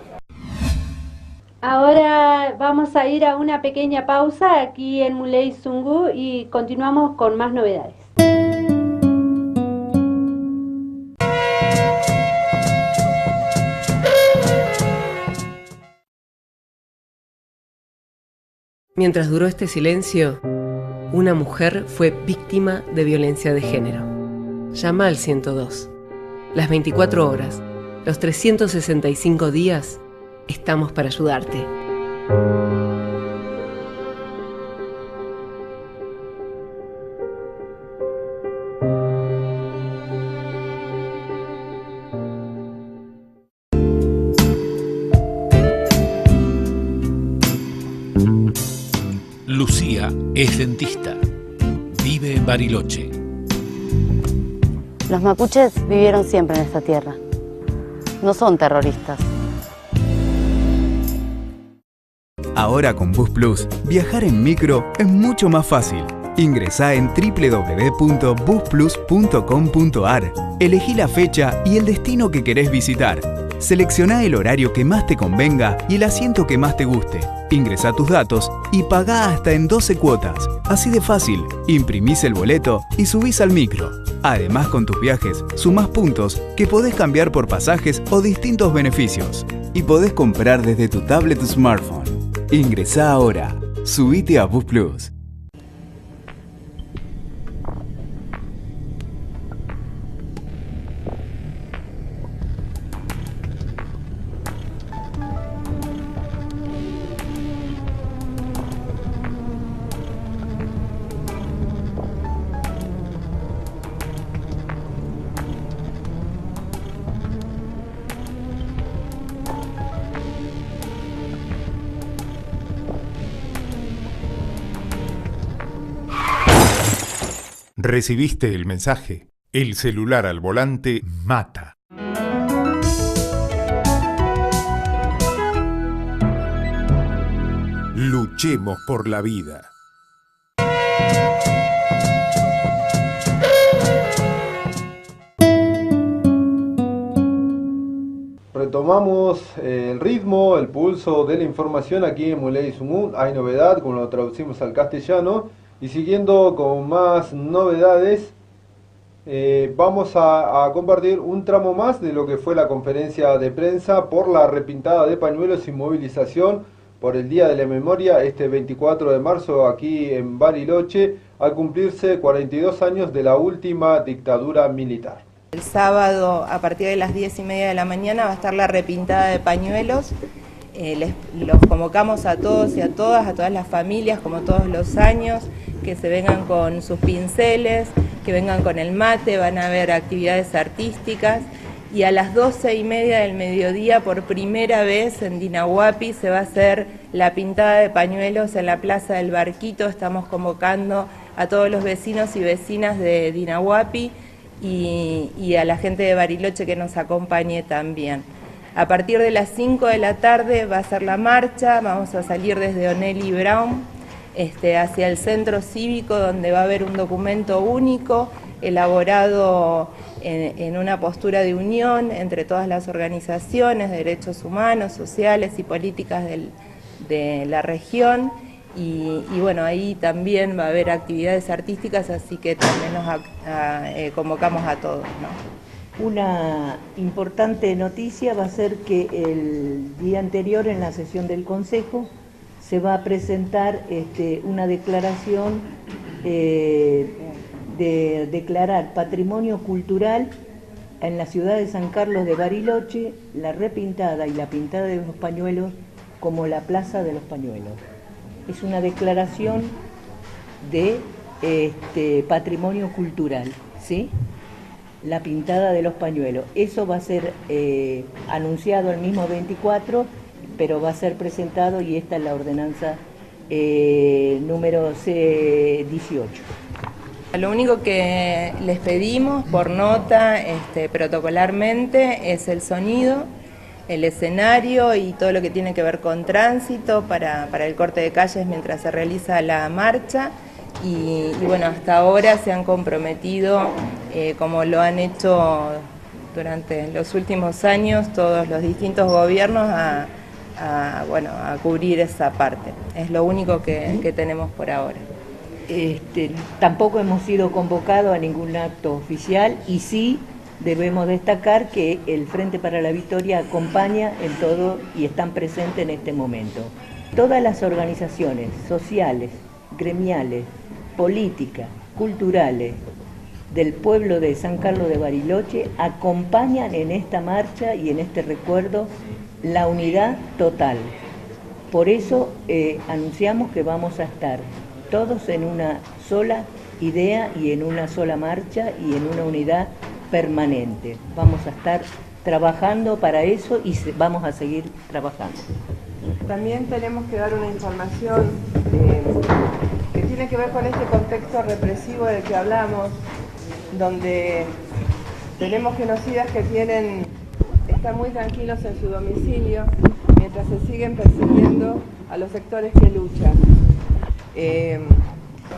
Ahora vamos a ir a una pequeña pausa aquí en Muley Zungu y continuamos con más novedades. Mientras duró este silencio, una mujer fue víctima de violencia de género. Llama al 102. Las 24 horas, los 365 días, estamos para ayudarte. Lucía es dentista. Vive en Bariloche. Los mapuches vivieron siempre en esta tierra. No son terroristas. Ahora con Bus Plus, viajar en micro es mucho más fácil. Ingresá en www.busplus.com.ar, elegí la fecha y el destino que querés visitar. Seleccioná el horario que más te convenga y el asiento que más te guste. Ingresá tus datos y pagá hasta en 12 cuotas. Así de fácil, imprimís el boleto y subís al micro. Además, con tus viajes, sumás puntos que podés cambiar por pasajes o distintos beneficios. Y podés comprar desde tu tablet o smartphone. Ingresá ahora. Subite a Bus Plus. ¿Recibiste el mensaje? El celular al volante mata. Luchemos por la vida. Retomamos el ritmo, el pulso de la información aquí en Muley Zungu. Hay novedad, como lo traducimos al castellano. Y siguiendo con más novedades, vamos a compartir un tramo más de lo que fue la conferencia de prensa por la repintada de pañuelos y movilización por el Día de la Memoria, este 24 de marzo aquí en Bariloche, al cumplirse 42 años de la última dictadura militar. El sábado a partir de las 10:30 de la mañana va a estar la repintada de pañuelos. Los convocamos a todos y a todas las familias, como todos los años, que se vengan con sus pinceles, que vengan con el mate, van a haber actividades artísticas. Y a las 12:30 del mediodía, por primera vez en Dinahuapi, se va a hacer la pintada de pañuelos en la Plaza del Barquito. Estamos convocando a todos los vecinos y vecinas de Dinahuapi y a la gente de Bariloche que nos acompañe también. A partir de las 5 de la tarde va a ser la marcha, vamos a salir desde O'Neill y Brown hacia el centro cívico, donde va a haber un documento único elaborado en una postura de unión entre todas las organizaciones de derechos humanos, sociales y políticas de la región. Y bueno, ahí también va a haber actividades artísticas, así que también nos convocamos a todos, ¿no? Una importante noticia va a ser que el día anterior en la sesión del Consejo se va a presentar una declaración de declarar patrimonio cultural en la ciudad de San Carlos de Bariloche la repintada y la pintada de los pañuelos como la Plaza de los Pañuelos. Es una declaración de patrimonio cultural, ¿sí? la pintada de los pañuelos. Eso va a ser anunciado el mismo 24, pero va a ser presentado, y esta es la ordenanza número 18. Lo único que les pedimos por nota, protocolarmente, es el sonido, el escenario y todo lo que tiene que ver con tránsito para el corte de calles mientras se realiza la marcha. Y bueno, hasta ahora se han comprometido, como lo han hecho durante los últimos años todos los distintos gobiernos, a cubrir esa parte. Es lo único que tenemos por ahora. Tampoco hemos sido convocados a ningún acto oficial, y sí debemos destacar que el Frente para la Victoria acompaña en todo y están presentes en este momento. Todas las organizaciones sociales, gremiales, políticas, culturales del pueblo de San Carlos de Bariloche acompañan en esta marcha y en este recuerdo la unidad total. Por eso anunciamos que vamos a estar todos en una sola idea y en una sola marcha y en una unidad permanente. Vamos a estar trabajando para eso y vamos a seguir trabajando. También tenemos que dar una información que tiene que ver con este contexto represivo del que hablamos, donde tenemos genocidas que están muy tranquilos en su domicilio mientras se siguen persiguiendo a los sectores que luchan.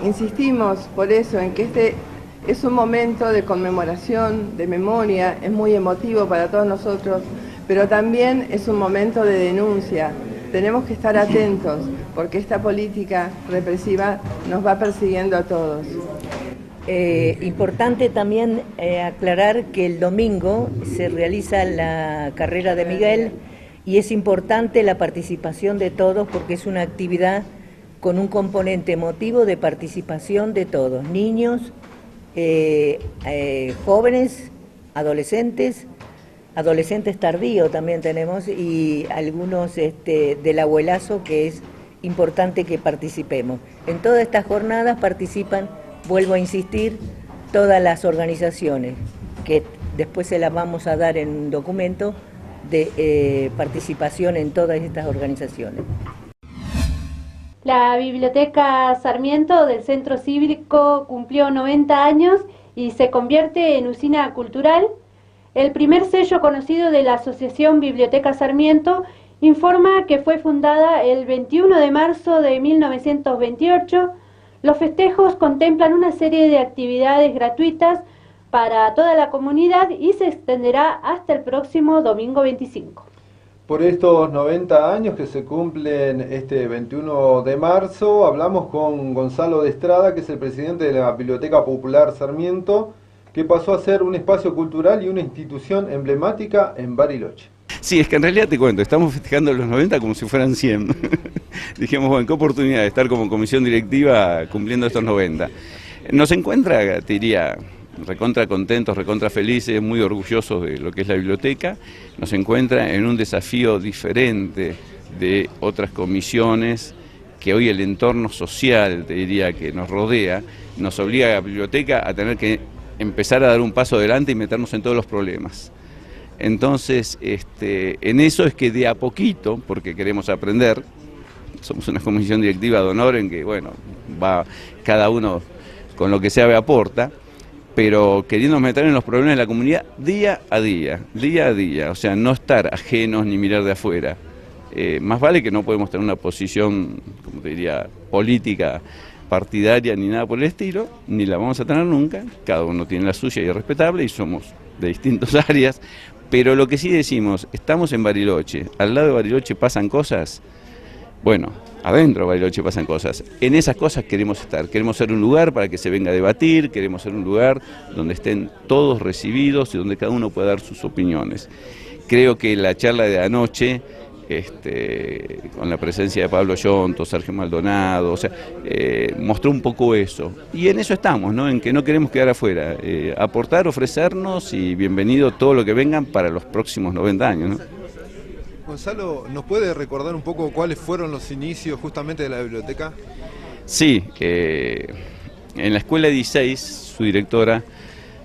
Insistimos por eso en que este es un momento de conmemoración, de memoria, es muy emotivo para todos nosotros, pero también es un momento de denuncia. Tenemos que estar atentos porque esta política represiva nos va persiguiendo a todos. Importante también aclarar que el domingo se realiza la carrera de Miguel y es importante la participación de todos porque es una actividad con un componente emotivo de participación de todos, niños, jóvenes, adolescentes tardíos también tenemos, y algunos del abuelazo, que es importante que participemos. En todas estas jornadas participan, vuelvo a insistir, todas las organizaciones, que después se las vamos a dar en un documento de participación en todas estas organizaciones. La Biblioteca Sarmiento del Centro Cívico cumplió 90 años y se convierte en usina cultural. El primer sello conocido de la Asociación Biblioteca Sarmiento informa que fue fundada el 21 de marzo de 1928. Los festejos contemplan una serie de actividades gratuitas para toda la comunidad y se extenderá hasta el próximo domingo 25. Por estos 90 años que se cumplen este 21 de marzo, hablamos con Gonzalo de Estrada, que es el presidente de la Biblioteca Popular Sarmiento, que pasó a ser un espacio cultural y una institución emblemática en Bariloche. Sí, es que en realidad te cuento, estamos festejando los 90 como si fueran 100. Dijimos, bueno, qué oportunidad de estar como comisión directiva cumpliendo estos 90. Nos encuentra, te diría, recontra contentos, recontra felices, muy orgullosos de lo que es la biblioteca. Nos encuentra en un desafío diferente de otras comisiones, que hoy el entorno social, te diría, que nos rodea, nos obliga a la biblioteca a tener que empezar a dar un paso adelante y meternos en todos los problemas. Entonces, en eso es que de a poquito, porque queremos aprender, somos una comisión directiva de honor en que, bueno, va cada uno con lo que sabe aporta, pero queriendo meter en los problemas de la comunidad día a día, o sea, no estar ajenos ni mirar de afuera. Más vale que no podemos tener una posición, como te diría, política, partidaria, ni nada por el estilo, ni la vamos a tener nunca, cada uno tiene la suya y es respetable y somos de distintas áreas, pero lo que sí decimos, estamos en Bariloche, al lado de Bariloche pasan cosas, bueno, adentro de Bariloche pasan cosas, en esas cosas queremos estar, queremos ser un lugar para que se venga a debatir, queremos ser un lugar donde estén todos recibidos y donde cada uno pueda dar sus opiniones. Creo que la charla de anoche, con la presencia de Pablo Yonto, Sergio Maldonado, o sea, mostró un poco eso. Y en eso estamos, ¿no? En que no queremos quedar afuera, aportar, ofrecernos y bienvenido todo lo que vengan para los próximos 90 años, ¿no? Gonzalo, ¿nos puede recordar un poco cuáles fueron los inicios justamente de la biblioteca? Sí, en la escuela 16, su directora,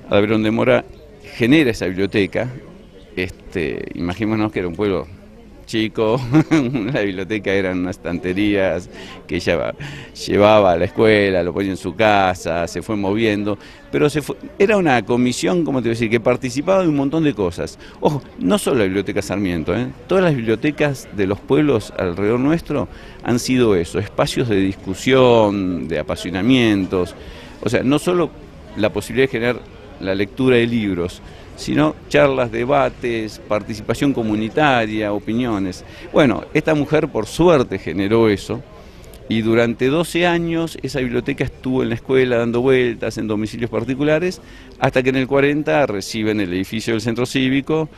Adverón de Mora, genera esa biblioteca. Imaginémonos que era un pueblo chico, la biblioteca eran unas estanterías que ella llevaba a la escuela, lo ponía en su casa, se fue moviendo, pero era una comisión, como te voy a decir, que participaba de un montón de cosas. Ojo, no solo la Biblioteca Sarmiento, todas las bibliotecas de los pueblos alrededor nuestro han sido eso, espacios de discusión, de apasionamientos, o sea, no solo la posibilidad de generar la lectura de libros, sino charlas, debates, participación comunitaria, opiniones. Bueno, esta mujer por suerte generó eso, y durante 12 años esa biblioteca estuvo en la escuela dando vueltas en domicilios particulares, hasta que en el 40 reciben el edificio del centro cívico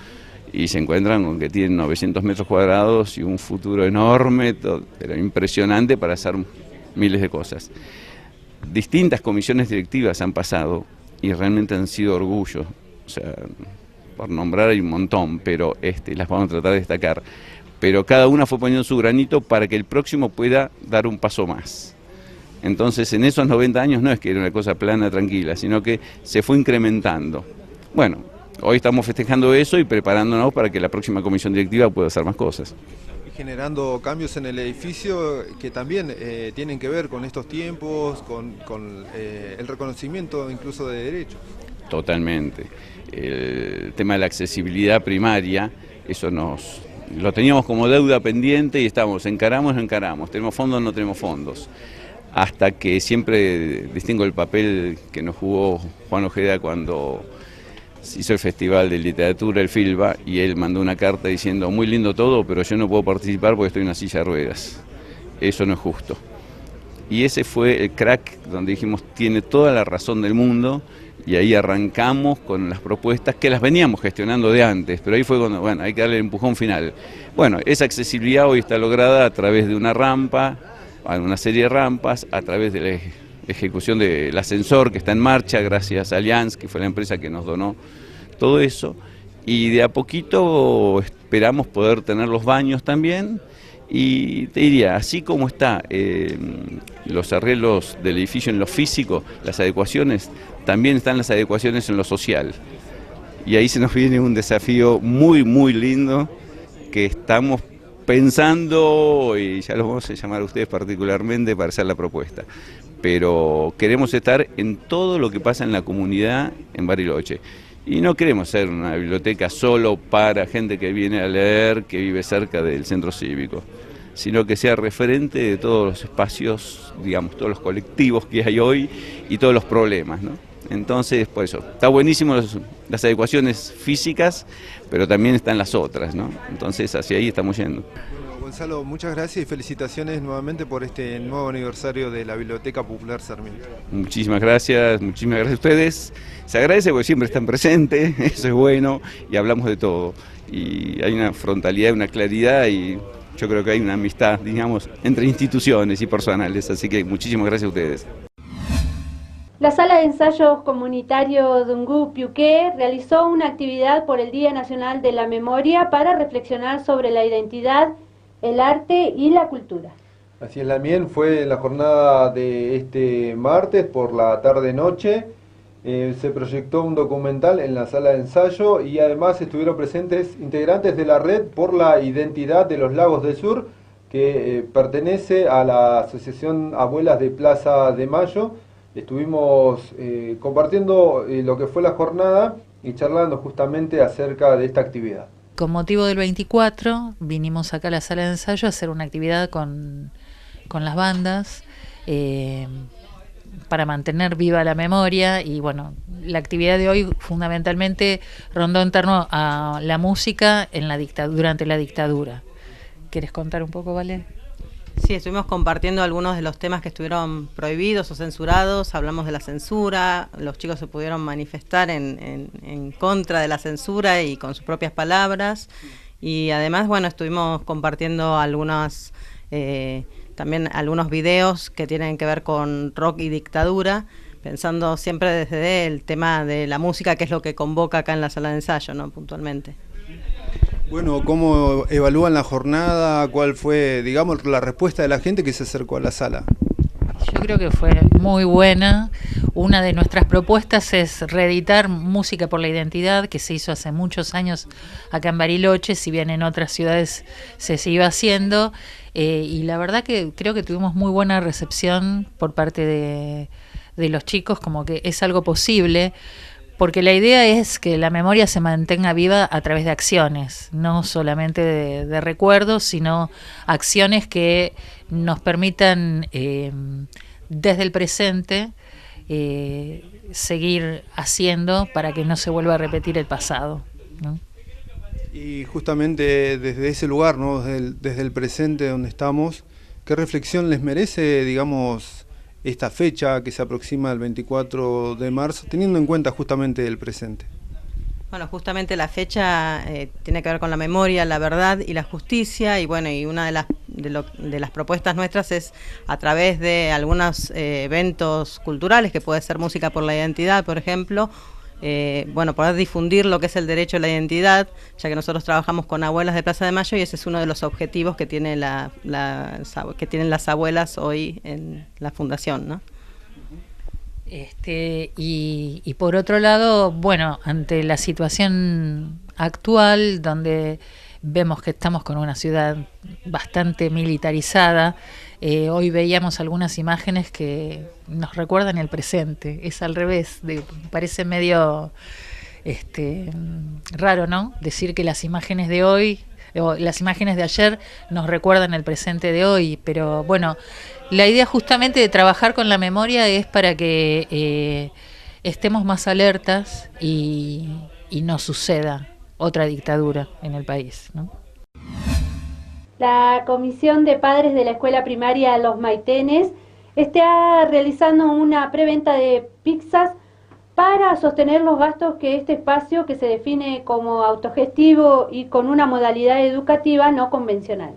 y se encuentran con que tienen 900 metros cuadrados y un futuro enorme, pero impresionante para hacer miles de cosas. Distintas comisiones directivas han pasado y realmente han sido orgullo. O sea, por nombrar hay un montón, pero las vamos a tratar de destacar. Pero cada una fue poniendo su granito para que el próximo pueda dar un paso más. Entonces, en esos 90 años no es que era una cosa plana, tranquila, sino que se fue incrementando. Bueno, hoy estamos festejando eso y preparándonos para que la próxima comisión directiva pueda hacer más cosas. Generando cambios en el edificio que también tienen que ver con estos tiempos, con el reconocimiento incluso de derechos. Totalmente. El tema de la accesibilidad primaria, eso lo teníamos como deuda pendiente y encaramos, tenemos fondos, no tenemos fondos. Hasta que siempre distingo el papel que nos jugó Juan Ojeda cuando se hizo el Festival de Literatura, el Filba, y él mandó una carta diciendo, muy lindo todo, pero yo no puedo participar porque estoy en una silla de ruedas. Eso no es justo. Y ese fue el crack donde dijimos, tiene toda la razón del mundo, y ahí arrancamos con las propuestas que las veníamos gestionando de antes, pero ahí fue cuando, bueno, hay que darle el empujón final. Bueno, esa accesibilidad hoy está lograda a través de una rampa, una serie de rampas, a través de la ejecución del ascensor que está en marcha, gracias a Allianz, que fue la empresa que nos donó todo eso, y de a poquito esperamos poder tener los baños también. Y te diría, así como está los arreglos del edificio en lo físico, las adecuaciones, también están las adecuaciones en lo social. Y ahí se nos viene un desafío muy, muy lindo que estamos pensando, y ya los vamos a llamar a ustedes particularmente para hacer la propuesta. Pero queremos estar en todo lo que pasa en la comunidad en Bariloche. Y no queremos ser una biblioteca solo para gente que viene a leer, que vive cerca del centro cívico, sino que sea referente de todos los espacios, digamos, todos los colectivos que hay hoy y todos los problemas, ¿no? Entonces, por eso, está buenísimo las adecuaciones físicas, pero también están las otras, ¿no? Entonces, hacia ahí estamos yendo. Bueno, Gonzalo, muchas gracias y felicitaciones nuevamente por este nuevo aniversario de la Biblioteca Popular Sarmiento. Muchísimas gracias a ustedes. Se agradece porque siempre están presentes, eso es bueno, y hablamos de todo. Y hay una frontalidad, una claridad, y yo creo que hay una amistad, digamos, entre instituciones y personales, así que muchísimas gracias a ustedes. La Sala de Ensayos Comunitario Dungú Piuqué realizó una actividad por el Día Nacional de la Memoria para reflexionar sobre la identidad, el arte y la cultura. Así es, Lamien, fue la jornada de este martes por la tarde-noche. Se proyectó un documental en la sala de ensayo y además estuvieron presentes integrantes de la Red por la Identidad de los Lagos del Sur, que pertenece a la Asociación Abuelas de Plaza de Mayo. Estuvimos compartiendo lo que fue la jornada y charlando justamente acerca de esta actividad. Con motivo del 24 vinimos acá a la sala de ensayo a hacer una actividad con las bandas para mantener viva la memoria, y bueno, la actividad de hoy fundamentalmente rondó en torno a la música durante la dictadura. ¿Quieres contar un poco, Vale? Sí, estuvimos compartiendo algunos de los temas que estuvieron prohibidos o censurados, hablamos de la censura, los chicos se pudieron manifestar en contra de la censura y con sus propias palabras, y además, bueno, estuvimos compartiendo también algunos videos que tienen que ver con rock y dictadura, pensando siempre desde el tema de la música, que es lo que convoca acá en la sala de ensayo, ¿no? Puntualmente. Bueno, ¿cómo evalúan la jornada? ¿Cuál fue, digamos, la respuesta de la gente que se acercó a la sala? Yo creo que fue muy buena. Una de nuestras propuestas es reeditar Música por la Identidad, que se hizo hace muchos años acá en Bariloche, si bien en otras ciudades se sigue haciendo. Y la verdad que creo que tuvimos muy buena recepción por parte de los chicos, como que es algo posible. Porque la idea es que la memoria se mantenga viva a través de acciones, no solamente de recuerdos, sino acciones que nos permitan desde el presente seguir haciendo para que no se vuelva a repetir el pasado, ¿no? Y justamente desde ese lugar, ¿no? desde el presente donde estamos, ¿qué reflexión les merece, digamos, esta fecha que se aproxima el 24 de marzo, teniendo en cuenta justamente el presente? Bueno, justamente la fecha tiene que ver con la memoria, la verdad y la justicia, y bueno, y una de las propuestas nuestras es a través de algunos eventos culturales, que puede ser Música por la Identidad, por ejemplo, bueno, poder difundir lo que es el derecho a la identidad, ya que nosotros trabajamos con abuelas de Plaza de Mayo y ese es uno de los objetivos que tiene que tienen las abuelas hoy en la fundación, ¿no? Y por otro lado, bueno, ante la situación actual, donde vemos que estamos con una ciudad bastante militarizada, hoy veíamos algunas imágenes que nos recuerdan el presente. Es al revés, parece medio raro, ¿no? Decir que las imágenes de hoy o las imágenes de ayer nos recuerdan el presente de hoy, pero bueno, la idea justamente de trabajar con la memoria es para que estemos más alertas y no suceda otra dictadura en el país, ¿no? La Comisión de Padres de la Escuela Primaria Los Maitenes está realizando una preventa de pizzas para sostener los gastos que este espacio, que se define como autogestivo y con una modalidad educativa no convencional.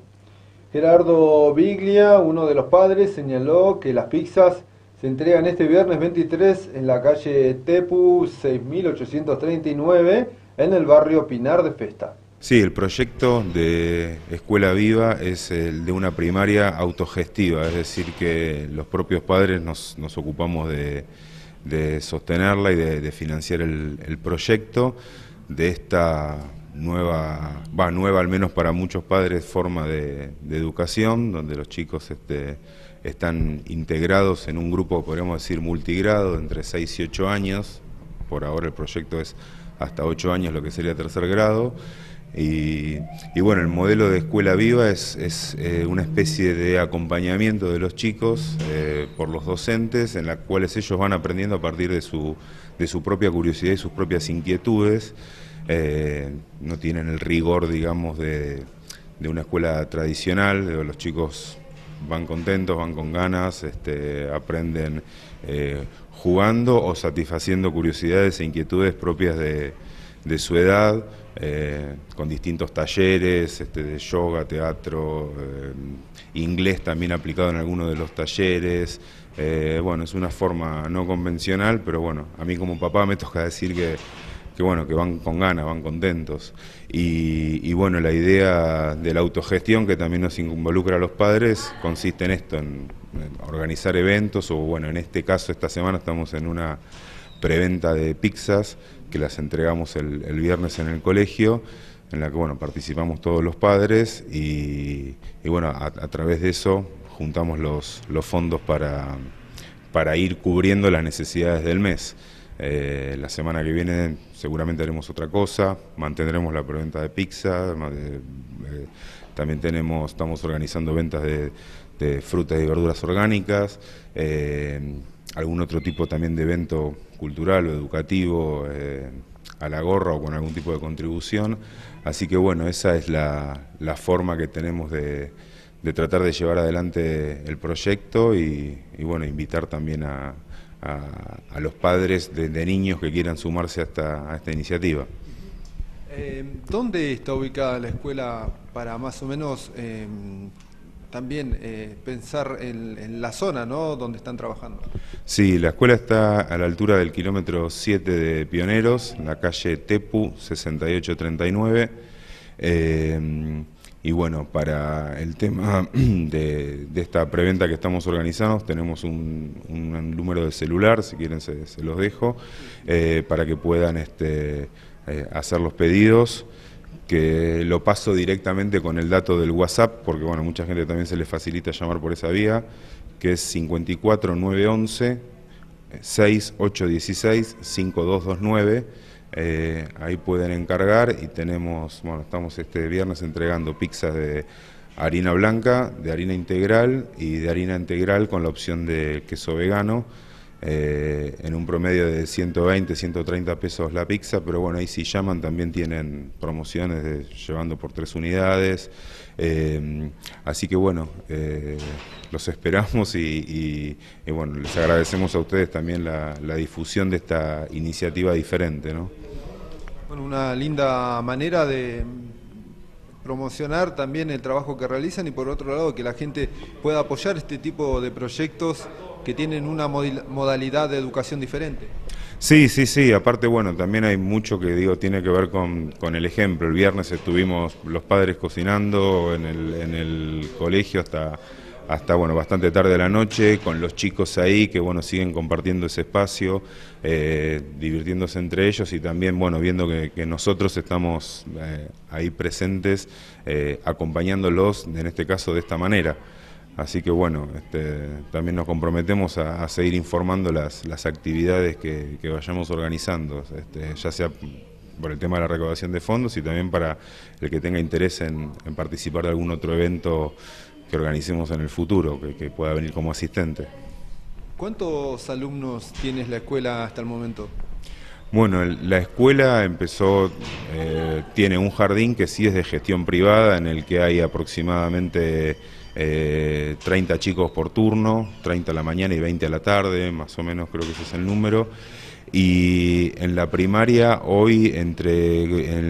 Gerardo Biglia, uno de los padres, señaló que las pizzas se entregan este viernes 23 en la calle Tepu 6839 en el barrio Pinar de Festa. Sí, el proyecto de Escuela Viva es el de una primaria autogestiva, es decir, que los propios padres nos ocupamos de sostenerla y de financiar el proyecto de esta nueva al menos para muchos padres, forma de educación, donde los chicos están integrados en un grupo, podríamos decir, multigrado, entre 6 y 8 años. Por ahora el proyecto es hasta 8 años, lo que sería tercer grado. Y bueno, el modelo de Escuela Viva es una especie de acompañamiento de los chicos por los docentes, en la cuales ellos van aprendiendo a partir de su propia curiosidad y sus propias inquietudes. No tienen el rigor, digamos, de una escuela tradicional. Los chicos van contentos, van con ganas, aprenden jugando o satisfaciendo curiosidades e inquietudes propias de su edad, con distintos talleres de yoga, teatro, inglés también aplicado en algunos de los talleres. Bueno, es una forma no convencional, pero bueno, a mí como papá me toca decir que van con ganas, van contentos. Y bueno, la idea de la autogestión, que también nos involucra a los padres, consiste en esto, en organizar eventos, o bueno, en este caso, esta semana estamos en una preventa de pizzas, que las entregamos el viernes en el colegio, en la que bueno, participamos todos los padres y bueno, a través de eso juntamos los fondos para ir cubriendo las necesidades del mes. La semana que viene seguramente haremos otra cosa, mantendremos la preventa de pizza, también estamos organizando ventas de frutas y verduras orgánicas, algún otro tipo también de evento cultural o educativo, a la gorra o con algún tipo de contribución. Así que bueno, esa es la forma que tenemos de tratar de llevar adelante el proyecto y bueno, invitar también a los padres de niños que quieran sumarse a esta iniciativa. ¿Dónde está ubicada la escuela para más o menos también pensar en la zona, ¿no?, donde están trabajando? Sí, la escuela está a la altura del kilómetro 7 de Pioneros, en la calle Tepu 6839. Y bueno, para el tema de esta preventa que estamos organizando, tenemos un número de celular, si quieren se los dejo, para que puedan hacer los pedidos, que lo paso directamente con el dato del WhatsApp, porque bueno, mucha gente también se les facilita llamar por esa vía, que es 54 911 6816 5229. Ahí pueden encargar y tenemos, bueno, estamos este viernes entregando pizzas de harina blanca, de harina integral y de harina integral con la opción de queso vegano, en un promedio de 120, 130 pesos la pizza, pero bueno, ahí si llaman también tienen promociones llevando por 3 unidades, así que bueno, los esperamos y bueno, les agradecemos a ustedes también la difusión de esta iniciativa diferente, ¿no? Bueno, una linda manera de promocionar también el trabajo que realizan y por otro lado que la gente pueda apoyar este tipo de proyectos que tienen una modalidad de educación diferente. Sí, aparte bueno, también hay mucho que tiene que ver con el ejemplo. El viernes estuvimos los padres cocinando en el colegio hasta bueno, bastante tarde de la noche, con los chicos ahí que bueno, siguen compartiendo ese espacio, divirtiéndose entre ellos y también bueno, viendo que nosotros estamos ahí presentes, acompañándolos en este caso de esta manera. Así que bueno, también nos comprometemos a seguir informando las actividades que vayamos organizando, ya sea por el tema de la recaudación de fondos y también para el que tenga interés en participar de algún otro evento que organicemos en el futuro, que pueda venir como asistente. ¿Cuántos alumnos tienes la escuela hasta el momento? Bueno, la escuela empezó, tiene un jardín que sí es de gestión privada, en el que hay aproximadamente 30 chicos por turno, 30 a la mañana y 20 a la tarde, más o menos creo que ese es el número. Y en la primaria hoy en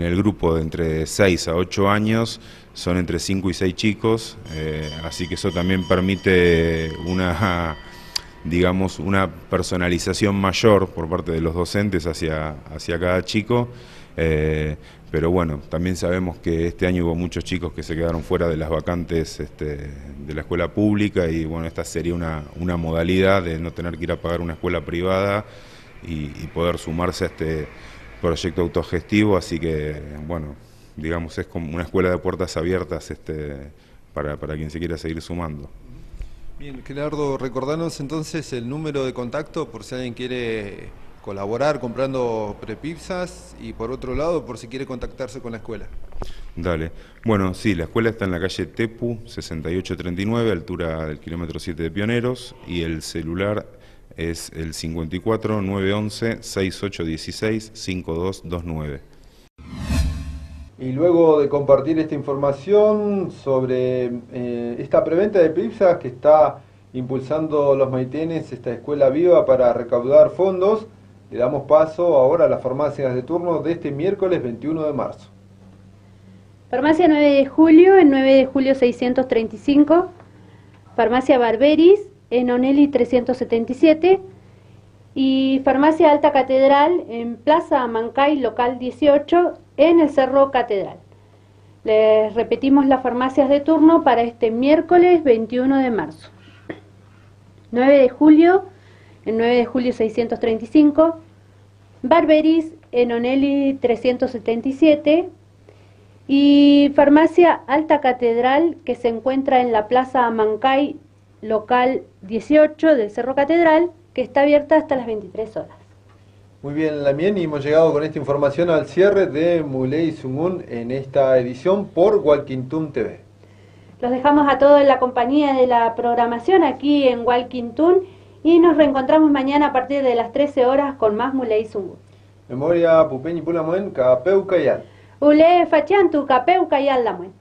el grupo de entre 6 a 8 años son entre 5 y 6 chicos, así que eso también permite una personalización mayor por parte de los docentes hacia cada chico, pero bueno, también sabemos que este año hubo muchos chicos que se quedaron fuera de las vacantes de la escuela pública y bueno, esta sería una modalidad de no tener que ir a pagar una escuela privada y poder sumarse a este proyecto autogestivo, así que bueno, digamos es como una escuela de puertas abiertas para quien se quiera seguir sumando. Bien, Gerardo, recordanos entonces el número de contacto por si alguien quiere colaborar comprando prepizzas y por otro lado por si quiere contactarse con la escuela. Dale. Bueno, sí, la escuela está en la calle Tepu, 6839, altura del kilómetro 7 de Pioneros, y el celular es el 54 911 6816 5229. Y luego de compartir esta información sobre esta preventa de pizzas que está impulsando los maitenes, esta escuela viva para recaudar fondos, le damos paso ahora a las farmacias de turno de este miércoles 21 de marzo. Farmacia 9 de julio, en 9 de julio 635. Farmacia Barberis, en Onelli 377. Y Farmacia Alta Catedral, en Plaza Amancay, local 18, en el Cerro Catedral. Les repetimos las farmacias de turno para este miércoles 21 de marzo. 9 de julio, en 9 de julio 635. Barberis, en Onelli 377. Y Farmacia Alta Catedral, que se encuentra en la Plaza Amancay, local 18 del Cerro Catedral, que está abierta hasta las 23 horas. Muy bien, Lamien, y hemos llegado con esta información al cierre de Muley Sungun en esta edición por Walkington TV. Los dejamos a todos en la compañía de la programación aquí en Walkington y nos reencontramos mañana a partir de las 13 horas con más Muley Sungun. Memoria Pupeñi Pulamuen, Capeu Cayal. Ule Fachantu, Capeu Cayal Lamuen.